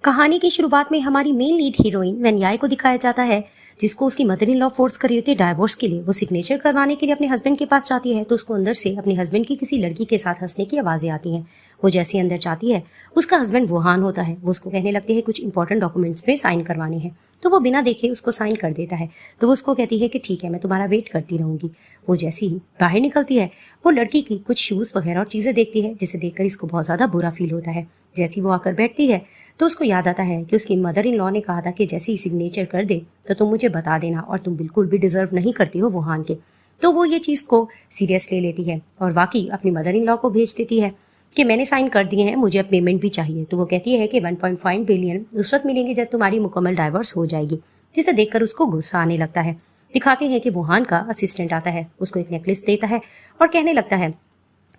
कहानी की शुरुआत में हमारी मेन लीड हीरोइन वेन्याय को दिखाया जाता है, जिसको उसकी मदर इन लॉ फोर्स कर रही होती है डाइवोर्स के लिए। वो सिग्नेचर करवाने के लिए अपने हस्बैंड के पास जाती है तो उसको अंदर से अपने हस्बैंड की किसी लड़की के साथ हंसने की आवाजें आती हैं। वो जैसे अंदर जाती है, उसका हस्बैंड वुहान होता है। वो उसको कहने लगती है कुछ इंपॉर्टेंट डॉक्यूमेंट्स पे साइन करवाने हैं, तो वो बिना देखे उसको साइन कर देता है। तो वो उसको कहती है कि ठीक है, मैं तुम्हारा वेट करती रहूंगी। वो जैसे ही बाहर निकलती है, वो लड़की की कुछ शूज वगैरह और चीजें देखती है, जिसे देखकर इसको बहुत ज्यादा बुरा फील होता है। जैसी वो आकर बैठती है तो उसको याद आता है कि उसकी मदर इन लॉ ने कहा था कि जैसे ही सिग्नेचर कर दे तो तुम मुझे बता देना, और तुम बिल्कुल भी डिजर्व नहीं करती हो वुहान के। तो वो ये चीज़ को सीरियस ले लेती है और वाकई अपनी मदर इन लॉ को भेज देती है कि मैंने साइन कर दिए हैं, मुझे अब पेमेंट भी चाहिए। तो वो कहती है कि 1.5 बिलियन उस वक्त मिलेंगे जब तुम्हारी मुकम्मल डाइवोर्स हो जाएगी, जिसे देखकर उसको गुस्सा आने लगता है। दिखाते हैं कि वुहान का असिस्टेंट आता है, उसको एक नेकलेस देता है और कहने लगता है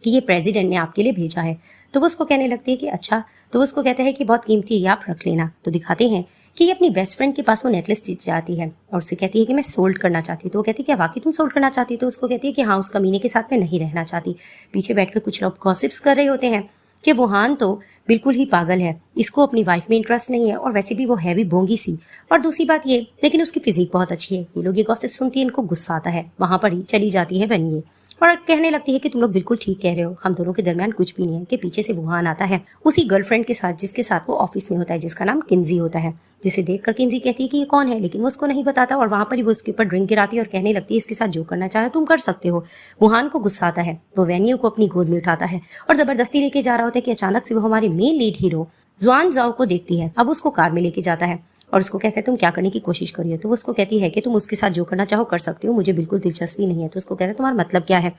कि ये प्रेसिडेंट ने आपके लिए भेजा है। तो वो उसको कहने लगती है कि अच्छा। तो वो उसको कहता है कि बहुत कीमती है, आप रख लेना। तो दिखाते हैं कि ये अपनी बेस्ट फ्रेंड के पास वो नेकलेस जाती है और उससे कहती है कि मैं सोल्ड करना चाहती हूँ। तो वो कहती है कि वाकई तुम सोल्ड करना चाहती हो? तो उसको कहती है कि हाँ, उस कमीने के साथ मैं नहीं रहना चाहती। पीछे बैठकर कुछ लोग गॉसिप्स कर रहे होते हैं कि वुहान तो बिल्कुल ही पागल है, इसको अपनी वाइफ में इंटरेस्ट नहीं है और वैसे भी वो है भी बोंगी सी। और दूसरी बात ये, लेकिन उसकी फिजिक बहुत अच्छी है। ये लोग ये गॉसिप सुनती है, इनको गुस्सा आता है। वहां पर ही चली जाती है बनिए और कहने लगती है कि तुम लोग बिल्कुल ठीक कह रहे हो, हम दोनों के दरमियान कुछ भी नहीं है। कि पीछे से वुहान आता है उसी गर्लफ्रेंड के साथ जिसके साथ वो ऑफिस में होता है, जिसका नाम किंजी होता है। जिसे देखकर किंजी कहती है कि ये कौन है, लेकिन वो उसको नहीं बताता और वहां पर ही वो उसके ऊपर ड्रिंक गिराती है और कहने लगती है इसके साथ जो करना चाहे तुम कर सकते हो। वुहान को गुस्सा आता है, वो वेन्यू को अपनी गोद में उठाता है और जबरदस्ती लेके जा रहा होता है कि अचानक से वो हमारी मेन लीड हीरो जुआन जाओ को देखती है। अब उसको कार में लेके जाता है और उसको कहता है तुम क्या करने की कोशिश करी हो। तो वो उसको कहती है कि तुम उसके साथ जो करना चाहो कर सकते हो, मुझे बिल्कुल दिलचस्पी नहीं है। तो उसको कहता है तुम्हारा मतलब क्या है,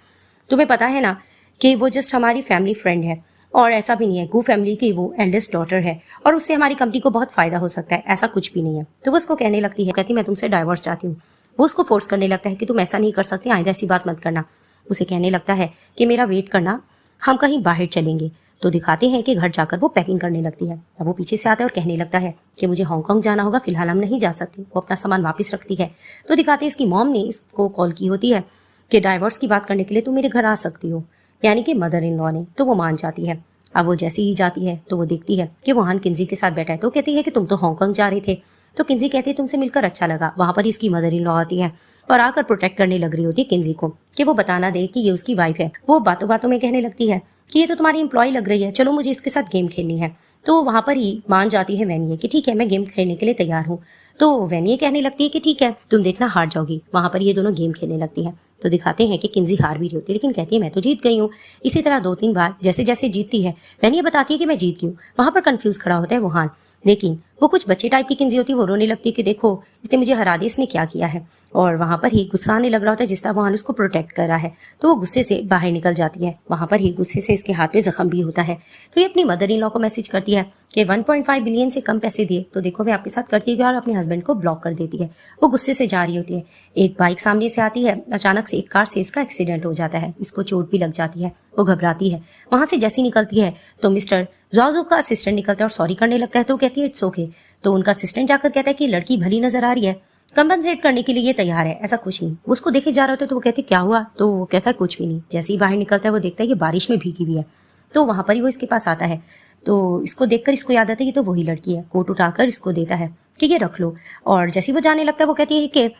तुम्हें पता है ना कि वो जस्ट हमारी फैमिली फ्रेंड है और ऐसा भी नहीं है गू फैमिली की वो एल्डेस्ट डॉटर है और उससे हमारी कंपनी को बहुत फायदा हो सकता है, ऐसा कुछ भी नहीं है। तो वो उसको कहने लगती है, कहती मैं तुमसे डाइवोर्स चाहती हूँ। वो उसको फोर्स करने लगता है कि तुम ऐसा नहीं कर सकती, आइंदा ऐसी बात मत करना। उसे कहने लगता है कि मेरा वेट करना, हम कहीं बाहर चलेंगे। तो दिखाते हैं कि घर जाकर वो पैकिंग करने लगती है। अब वो पीछे से आता है और कहने लगता है कि मुझे हांगकांग जाना होगा, फिलहाल हम नहीं जा सकते। वो अपना सामान वापस रखती है। तो दिखाते हैं इसकी मॉम ने इसको कॉल की होती है कि डाइवोर्स की बात करने के लिए तुम मेरे घर आ सकती हो, यानी कि मदर इन लॉ ने। तो वो मान जाती है। अब वो जैसे ही जाती है तो वो देखती है कि वहां किंजी के साथ बैठा है। तो कहती है कि तुम तो हांगकांग जा रहे थे। तो किंजी कहती है तुमसे मिलकर अच्छा लगा। वहां पर इसकी मदर इन लॉ आती है और आकर प्रोटेक्ट करने लग रही होती है किंजी को कि वो बताना दे कि ये उसकी वाइफ है। वो बातों बातों में कहने लगती है कि ये तो तुम्हारी एम्प्लॉय लग रही है, चलो मुझे इसके साथ गेम खेलनी है। तो वहां पर ही मान जाती है वेनिये कि ठीक है, मैं गेम खेलने के लिए तैयार हूँ। तो वेनिये कहने लगती है कि ठीक है, तुम देखना हार जाओगी। वहां पर ये दोनों गेम खेलने लगती है। तो दिखाते हैं कि किंजी हार भी रही होती है, लेकिन कहती है मैं तो जीत गई हूँ। इसी तरह 2-3 बार जैसे जैसे जीतती है वेनिये बताती है कि मैं जीत गई हूँ। वहां पर कंफ्यूज खड़ा होता है वुहान, लेकिन वो कुछ बच्चे टाइप की किंजी होती है। वो रोने लगती है कि देखो इसने मुझे हरा दिया, इसने क्या किया है। और वहां पर ही गुस्सा आने लग रहा होता है जिस तरह वहां उसको प्रोटेक्ट कर रहा है। तो वो गुस्से से बाहर निकल जाती है। वहां पर ही गुस्से से इसके हाथ में जख्म भी होता है। तो ये अपनी मदर इन लॉ को मैसेज करती है कि 1.5 बिलियन से कम पैसे दिए तो देखो मैं आपके साथ करती है, और अपने हस्बैंड को ब्लॉक कर देती है। वो गुस्से से जा रही होती है। एक बाइक सामने से आती है, अचानक से एक कार से इसका एक्सीडेंट हो जाता है। इसको चोट भी लग जाती है। वो घबराती है। वहां से जैसी निकलती है तो मिस्टर जॉजो का असिस्टेंट निकलता है और सॉरी करने लगता है। तो कहती है इट्स ओके। तो उनका असिस्टेंट जाकर कहता है कि लड़की भली नजर आ रही है, कंपनसेट करने के लिए ये तैयार है, ऐसा कुछ नहीं। उसको देखे जा रहा होता है तो वो कहती क्या हुआ। तो वो कहता है कुछ भी नहीं। जैसे ही बाहर निकलता है वो देखता है कि बारिश में भीगी हुई है। तो वहां पर ही वो इसके पास आता है। तो इसको देखकर इसको याद आता है कि तो वही लड़की है। कोट उठाकर इसको देता है कि ये रख लो। और जैसे वो जाने लगता है वो कहती है कि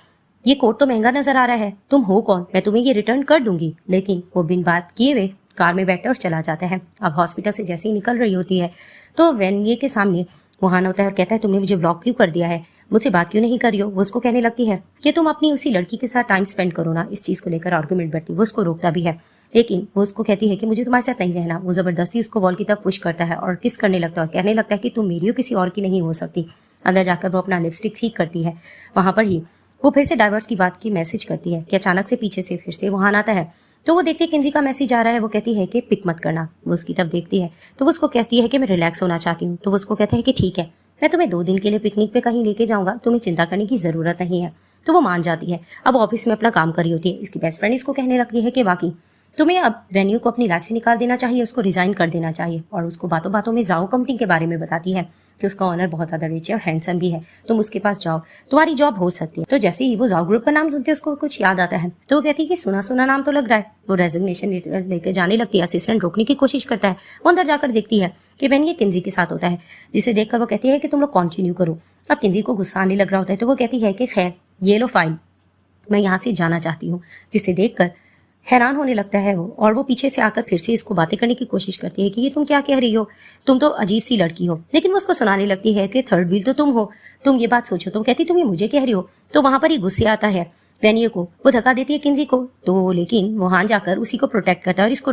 ये कोट तो महंगा नजर आ रहा है, तुम हो कौन, मैं तुम्हें ये रिटर्न कर दूंगी। लेकिन वो बिन बात किए हुए कार में बैठता है और चला जाता है। अब हॉस्पिटल से जैसे ही निकल रही होती है तो वेनिये के सामने वहान होता है और कहता है तुमने मुझे ब्लॉक क्यों कर दिया है, मुझसे बात क्यों नहीं करी हो। वो उसको कहने लगती है कि तुम अपनी उसी लड़की के साथ टाइम स्पेंड करो ना। इस चीज को लेकर आर्गुमेंट बढ़ती। वो उसको रोकता भी है, लेकिन वो उसको कहती है कि मुझे तुम्हारे साथ नहीं रहना। वो जबरदस्ती उसको वॉल की तरफ पुश करता है और किस करने लगता है। कहने लगता है कि तुम मेरी हो, किसी और की नहीं हो सकती। अंदर जाकर वो अपना लिपस्टिक ठीक करती है। वहां पर ही वो फिर से डाइवोर्स की बात की मैसेज करती है कि अचानक से पीछे से फिर से वहान आता है। तो वो देखती है किंजी का मैसेज आ रहा है। वो कहती है कि पिक मत करना। वो उसकी तरफ देखती है तो वो उसको कहती है कि मैं रिलैक्स होना चाहती हूँ। तो वो उसको कहता है कि ठीक है, मैं तुम्हें 2 दिन के लिए पिकनिक पे कहीं लेके जाऊंगा, तुम्हें चिंता करने की जरूरत नहीं है। तो वो मान जाती है। अब ऑफिस में अपना काम कर रही होती है। इसकी बेस्ट फ्रेंड इसको कहने लगती है कि बाकी तुम्हें अब वेन्यू को अपनी लाइफ से निकाल देना चाहिए, उसको रिजाइन कर देना चाहिए। और उसको बातों बातों में जाओ कंपनी के बारे में बताती है। कि उसका ऑनर बहुत ज्यादा रिच है और हैंडसम भी है, तुम उसके पास जाओ, तुम्हारी जॉब हो सकती है। तो जैसे ही वो जाओ ग्रुप का नाम सुनते उसको कुछ याद आता है, तो वो कहती है कि सुना सुना नाम तो लग रहा है। वो रेजिग्नेशन लेकर जाने लगती है, असिस्टेंट रोकने की कोशिश करता है। वो अंदर जाकर देखती है कि वेन ये किंजी के साथ होता है, जिसे देखकर वो कहती है कि तुम लोग कंटिन्यू करो। अब किंजी को गुस्सा आने लग रहा होता है, तो वो कहती है कि खैर ये लो फाइल, मैं यहाँ से जाना चाहती हूँ। जिसे देखकर हैरान होने लगता है वो, और वो पीछे से आकर फिर से इसको बातें करने की कोशिश करती है कि ये तुम क्या कह रही हो, तुम तो अजीब सी लड़की हो। लेकिन वो उसको सुनाने लगती है कि थर्ड व्हील तो तुम हो, तुम ये बात सोचो। तो वो कहती तुम ये मुझे कह रही हो। तो वहां पर ही गुस्से आता है वेनिये को, वो धक्का देती है किंजी को। तो लेकिन वहां जाकर उसी को प्रोटेक्ट करता है और इसको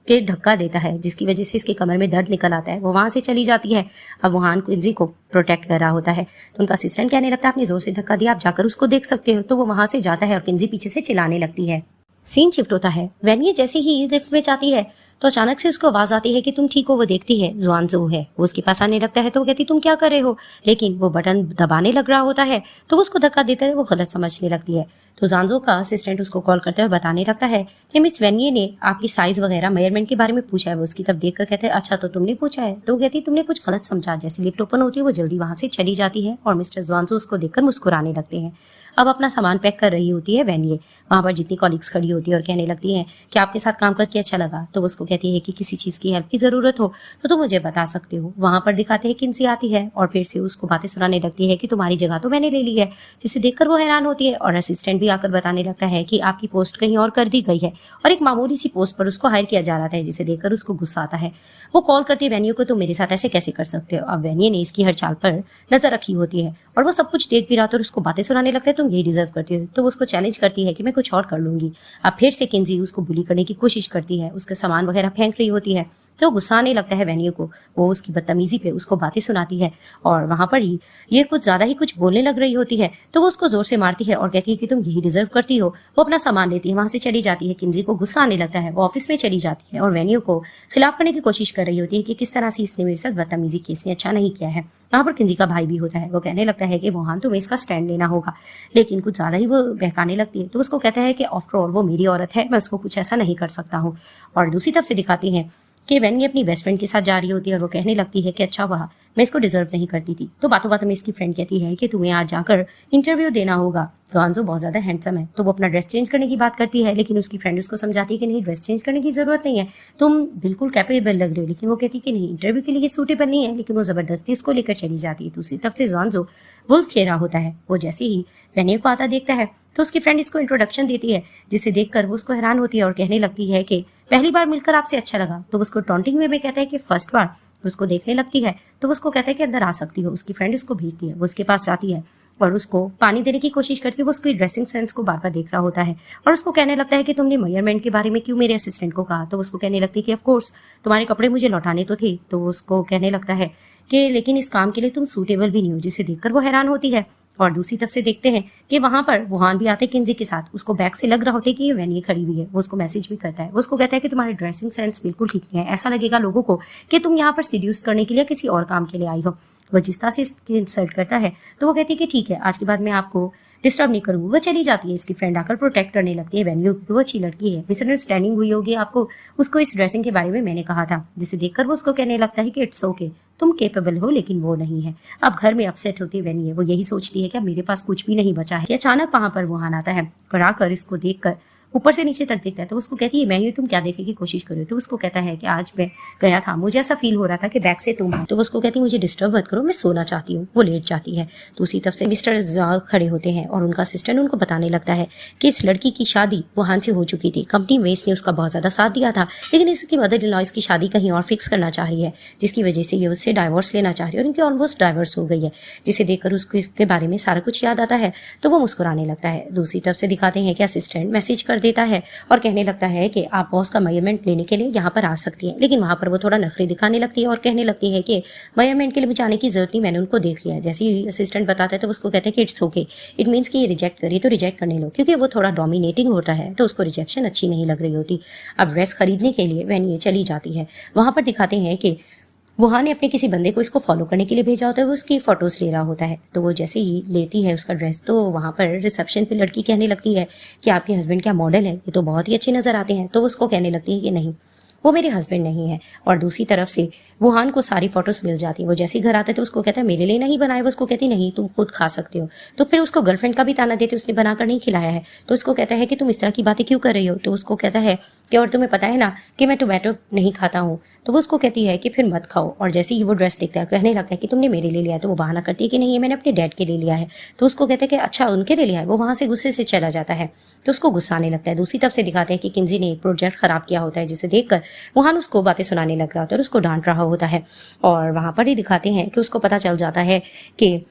के धक्का देता है, जिसकी वजह से इसके कमर में दर्द निकल आता है। वो वहां से चली जाती है। अब वहां किंजी को प्रोटेक्ट कर रहा होता है, तो उनका असिस्टेंट कहने लगता है आपने जोर से धक्का दिया, आप जाकर उसको देख सकते हो। तो वो वहां से जाता है और किंजी पीछे से चिल्लाने लगती है। सीन शिफ्ट होता है। वेनिये जैसे ही लिफ्ट में जाती है तो अचानक से उसको आवाज आती है कि तुम ठीक हो। वो देखती है ज़ुआनज़ो है, वो उसके पास आने लगता है। तो वो कहती तुम क्या कर रहे हो, लेकिन वो बटन दबाने लग रहा होता है, तो वो उसको धक्का देता है। वो गलत समझने लगती है। तो ज़ुआनज़ो का असिस्टेंट उसको कॉल करते हुए बताने लगता है कि मिस वेनिये ने आपकी साइज वगैरह मेजरमेंट के बारे में पूछा है। वो उसकी तरफ देखकर कहते हैं अच्छा तो तुमने पूछा है। तो वो कहती तुमने कुछ गलत समझा। जैसे लिफ्ट ओपन होती है वो जल्दी वहां से चली जाती है और मिस्टर ज़ुआनज़ो उसको देखकर मुस्कुराने लगते हैं। अब अपना सामान पैक कर रही होती है वेनिये, वहां पर जितनी कॉलीग्स खड़ी होती है और कहने लगती हैं कि आपके साथ काम करके अच्छा लगा। तो वो उसको कहती है कि किसी चीज की हेल्प की जरूरत हो तो तुम मुझे बता सकते हो। वहां पर दिखाते हैं किंसी आती है और फिर से उसको बातें सुनाने लगती है कि तुम्हारी जगह तो मैंने ले ली है, जिसे देखकर वो हैरान होती है। और असिस्टेंट भी आकर बताने लगता है कि आपकी पोस्ट कहीं और कर दी गई है और एक मामूली सी पोस्ट पर उसको हायर किया जा रहा था, जिसे देखकर उसको गुस्सा आता है। वो कॉल करती है वेनिये को, तुम मेरे साथ ऐसे कैसे कर सकते हो। अब वेनिये ने इसकी हर चाल पर नजर रखी होती है और वो सब कुछ देख भी रहा था और उसको बातें सुनाने लगता है तुम यही डिजर्व करती हो। तो वो उसको चैलेंज करती है कि मैं कुछ और कर लूंगी। अब फिर से किंजी उसको बुली करने की कोशिश करती है, उसके सामान वगैरह फेंक रही होती है। तो गुस्सा आने लगता है वेनिये को, वो उसकी बदतमीजी पे उसको बातें सुनाती है और वहां पर ही ये कुछ ज्यादा ही कुछ बोलने लग रही होती है। तो वो उसको जोर से मारती है और कहती है कि तुम यही डिजर्व करती हो। वो अपना सामान लेती है, वहां से चली जाती है। किंजी को गुस्सा आने लगता है, वो ऑफिस में चली जाती है और वेनिये को खिलाफ करने की कोशिश कर रही होती है कि किस तरह से इसने मेरे साथ बदतमीजी की, इसने अच्छा नहीं किया है। वहां पर किंजी का भाई भी होता है, वो कहने लगता है कि वहां तुम्हें इसका स्टैंड लेना होगा, लेकिन कुछ ज्यादा ही वो बहकाने लगती है। तो उसको कहता है कि आफ्टर ऑल वो मेरी औरत है, मैं उसको कुछ ऐसा नहीं कर सकता हूँ। और दूसरी तरफ से दिखाती है कि वेनिये अपनी बेस्ट फ्रेंड के साथ जा रही होती है और वो कहने लगती है कि अच्छा वाह मैं इसको डिजर्व नहीं करती थी। तो बातों बातों में इसकी फ्रेंड कहती है कि तुम्हें आज जाकर इंटरव्यू देना होगा। ज़ुआनज़ो बहुत ज्यादा हैंडसम है, तो वो अपना ड्रेस चेंज करने की बात करती है, लेकिन उसकी फ्रेंड उसको समझाती है कि नहीं ड्रेस चेंज करने की जरूरत नहीं है, तुम बिल्कुल कैपेबल लग रही हो। लेकिन वो कहती है कि नहीं इंटरव्यू के लिए सूटेबल नहीं है, लेकिन वो जबरदस्ती इसको लेकर चली जाती है। दूसरी तरफ से ज़ुआनज़ो वुल्फ खेल रहा होता है, वो जैसे ही वेनिये को आता देखता है तो उसकी फ्रेंड इसको इंट्रोडक्शन देती है, जिसे देखकर वो उसको हैरान होती है और कहने लगती है कि पहली बार मिलकर आपसे अच्छा लगा। तो उसको टॉन्टिंग वे में कहता है कि फर्स्ट बार उसको देखने लगती है। तो उसको कहता है कि अंदर आ सकती हो। उसकी फ्रेंड उसको भेजती है, वो उसके पास जाती है और उसको पानी देने की कोशिश करती है। वो उसकी ड्रेसिंग सेंस को बार बार देख रहा होता है और उसको कहने लगता है कि तुमने मेजरमेंट के बारे में क्यों मेरे असिस्टेंट को कहा। तो उसको कहने लगती है कि ऑफ कोर्स तुम्हारे कपड़े मुझे लौटाने तो थे। तो उसको कहने लगता है कि लेकिन इस काम के लिए तुम सूटेबल भी नहीं हो, जिसे देखकर वो हैरान होती है। और दूसरी तरफ से देखते हैं कि वहां पर वुहान भी आते किंजी के साथ, उसको बैक से लग रहा होता है कि ये वेनिये खड़ी हुई है। वो उसको मैसेज भी करता है, वो उसको कहता है कि तुम्हारी ड्रेसिंग सेंस बिल्कुल ठीक नहीं है, ऐसा लगेगा लोगों को कि तुम यहाँ पर सीड्यूस करने के लिए किसी और काम के लिए आई हो। वो जिस तरह से इसकी इंसल्ट करता है तो वो कहती है कि ठीक है आज के बाद मैं आपको डिस्टर्ब नहीं करूंगी। वो चली जाती है, इसकी फ्रेंड आकर प्रोटेक्ट करने लगती है वेनिये की, वो अच्छी लड़की है, मिसअंडरस्टैंडिंग हुई होगी आपको, उसको इस ड्रेसिंग के बारे में मैंने कहा था। जिसे देखकर वो उसको कहने लगता है कि इट्स ओके तुम केपेबल हो, लेकिन वो नहीं है। अब घर में अपसेट होती है वेनिये, वो यही सोचती है कि अब मेरे पास कुछ भी नहीं बचा है कि अचानक वहां पर वुहान आता है और आकर इसको देखकर ऊपर से नीचे तक देखता है। तो उसको कहती है मैं ही तुम क्या देखने की कोशिश कर रही हो। तो उसको कहता है कि आज मैं गया था, मुझे ऐसा फील हो रहा था कि बैक से तुम हो। तो उसको कहती है मुझे डिस्टर्ब मत करो, मैं सोना चाहती हूँ। वो लेट जाती है। दूसरी तरफ से मिस्टर ज़ा खड़े होते हैं और उनका असिस्टेंट उनको बताने लगता है कि इस लड़की की शादी वुहान से हो चुकी थी, कंपनी में इसने उसका बहुत ज्यादा साथ दिया था, लेकिन इसकी मदर इन लॉ इसकी शादी कहीं और फिक्स करना चाह रही है, जिसकी वजह से ये उससे डाइवोर्स लेना चाह रही है और इनकी ऑलमोस्ट डाइवोर्स हो गई है। जिसे देखकर उसको इसके बारे में सारा कुछ याद आता है तो वो मुस्कुराने लगता है। दूसरी तरफ से दिखाते हैं कि असिस्टेंट मैसेज कर देता है और कहने लगता है कि आप बॉस का मेजरमेंट लेने के लिए यहाँ पर आ सकती हैं। लेकिन वहां पर वो थोड़ा नखरे दिखाने लगती है और कहने लगती है कि मेजरमेंट के लिए मुझे आने की जरूरत नहीं, मैंने उनको देख लिया। जैसे ही असिस्टेंट बताता है तो उसको कहते हैं कि इट्स ओके, इट मीन्स कि ये रिजेक्ट करिए तो रिजेक्ट करने लो, क्योंकि वो थोड़ा डोमिनेटिंग होता है तो उसको रिजेक्शन अच्छी नहीं लग रही होती। अब ड्रेस खरीदने के लिए वेनिये चली जाती है। वहां पर दिखाते हैं कि वुहान ने अपने किसी बंदे को इसको फॉलो करने के लिए भेजा होता है, वो उसकी फोटोज ले रहा होता है। तो वो जैसे ही लेती है उसका ड्रेस तो वहां पर रिसेप्शन पे लड़की कहने लगती है कि आपके हस्बैंड क्या मॉडल है, ये तो बहुत ही अच्छे नजर आते हैं। तो उसको कहने लगती है कि नहीं, वो मेरे हस्बैंड नहीं है। और दूसरी तरफ से वुहान को सारी फोटोज मिल जाती है। वो जैसे ही घर आते तो उसको कहता है मेरे लिए नहीं बनाए, वो उसको कहती नहीं तुम खुद खा सकते हो। तो फिर उसको गर्लफ्रेंड का भी ताना देते उसने बनाकर नहीं खिलाया है। तो उसको कहता है कि तुम इस तरह की बातें क्यों कर रही हो। तो उसको कहता है कि और तुम्हें पता है ना कि मैं टोमेटो नहीं खाता हूँ। तो वो उसको कहती है कि फिर मत खाओ। और जैसे ही वो ड्रेस देखता है कहने लगता है कि तुमने मेरे लिए लिया है। तो वो बहाना करती है कि नहीं ये मैंने अपने डैड के लिए लिया है। तो उसको कहता है कि अच्छा उनके लिए लिया है। वो वहां से गुस्से से चला जाता है। तो उसको गुस्सा आने लगता है। दूसरी तरफ से दिखाते हैं कि किंजी ने एक प्रोजेक्ट खराब किया होता है, जिसे देखकर वुहान उसको बातें सुनाने लग रहा होता है और उसको डांट रहा होता है। और वहां पर ही दिखाते हैं कि उसको पता चल जाता है कि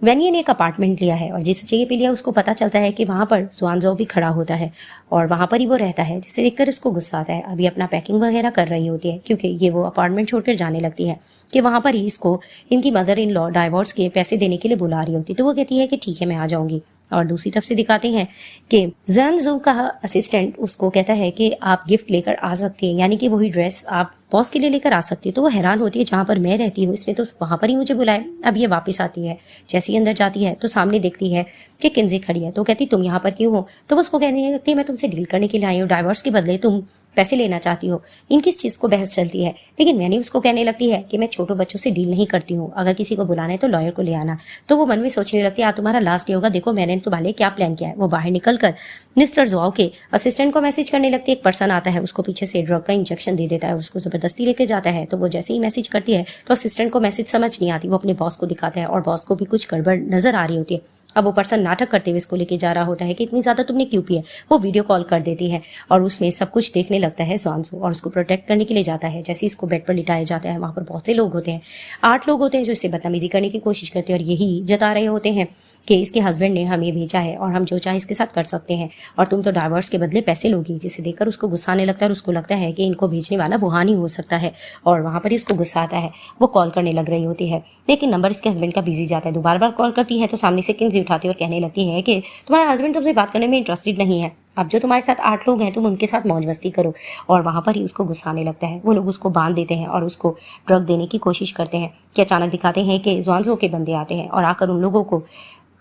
वेनिये ने एक अपार्टमेंट लिया है और जिस जगह पे लिया उसको पता चलता है कि वहां पर स्वानजो भी खड़ा होता है और वहां पर ही वो रहता है, जिसे देखकर इसको गुस्सा आता है। अभी अपना पैकिंग वगैरह कर रही होती है क्योंकि ये वो अपार्टमेंट छोड़कर जाने लगती है कि वहां पर ही इसको इनकी मदर इन लॉ डाइवोर्स के पैसे देने के लिए बुला रही होती है। तो वो कहती है कि ठीक है मैं आ जाऊंगी। और दूसरी तरफ से दिखाते हैं कि जंजू का असिस्टेंट उसको कहता है कि आप गिफ्ट लेकर आ सकती हैं, यानी कि वही ड्रेस आप बॉस के लिए लेकर आ सकती है। तो वो हैरान होती है जहाँ पर मैं रहती हूँ इसने तो वहां पर ही मुझे बुलाया। अब ये वापस आती है, जैसे ही अंदर जाती है तो सामने देखती है कि किंजी खड़ी है। तो कहती तुम यहाँ पर क्यों हो। तो वो उसको कहने लगती है मैं तुमसे डील करने के लिए आई हूँ, डाइवोर्स के बदले तुम पैसे लेना चाहती हो। इनकी इस चीज को बहस चलती है, लेकिन मैंने उसको कहने लगती है कि मैं छोटो बच्चों से डील नहीं करती हूँ, अगर किसी को बुलाना है तो लॉयर को ले आना। तो वो मन में सोचने लगती है आज तुम्हारा लास्ट डे होगा, देखो मैंने तुम्हारे लिए क्या प्लान किया है। वो बाहर निकलकर मिस्टर जोआओ के असिस्टेंट को मैसेज करने लगती है। एक पर्सन आता है, उसको पीछे से ड्रग का इंजेक्शन दे देता है, उसको जबरदस्ती लेके जाता है। तो वो जैसे ही मैसेज करती है तो असिस्टेंट को मैसेज समझ नहीं आती। वो अपने बॉस को दिखाता है और बॉस को भी कुछ गड़बड़ नजर आ रही होती है। अब वो पर्सन नाटक करते हुए इसको लेके जा रहा होता है कि इतनी ज्यादा तुमने क्यों पी है। वो वीडियो कॉल कर देती है और उसमें सब कुछ देखने लगता है जॉन्सो और उसको प्रोटेक्ट करने के लिए जाता है। जैसे इसको बेड पर लिटाया जाता है वहां पर बहुत से लोग होते हैं, 8 लोग होते हैं जो इससे बदतमीजी करने की कोशिश करते हैं और यही जता रहे होते हैं कि इसके हस्बैंड ने हमें भेजा है और हम जो चाहे इसके साथ कर सकते हैं और तुम तो डाइवोर्स के बदले पैसे लोगी। जिसे देखकर उसको गुस्सा आने लगता है और उसको लगता है कि इनको भेजने वाला वुहान ही हो सकता है और वहां पर इसको गुस्सा आता है। वो कॉल करने लग रही होती है लेकिन नंबर इसके हस्बैंड का बिजी जाता है। दोबारा बार कॉल करती है तो सामने से किंजी उठाती है और कहने लगती है कि तुम्हारा हस्बैंड तुमसे बात करने में इंटरेस्टेड नहीं है, अब जो तुम्हारे साथ 8 लोग हैं तुम उनके साथ मौज मस्ती करो। और वहां पर ही उसको गुस्सा आने लगता है। वो लोग उसको बांध देते हैं और उसको ड्रग देने की कोशिश करते हैं कि अचानक दिखाते हैं कि ज़्वांज़ो के बंदे आते हैं और आकर उन लोगों को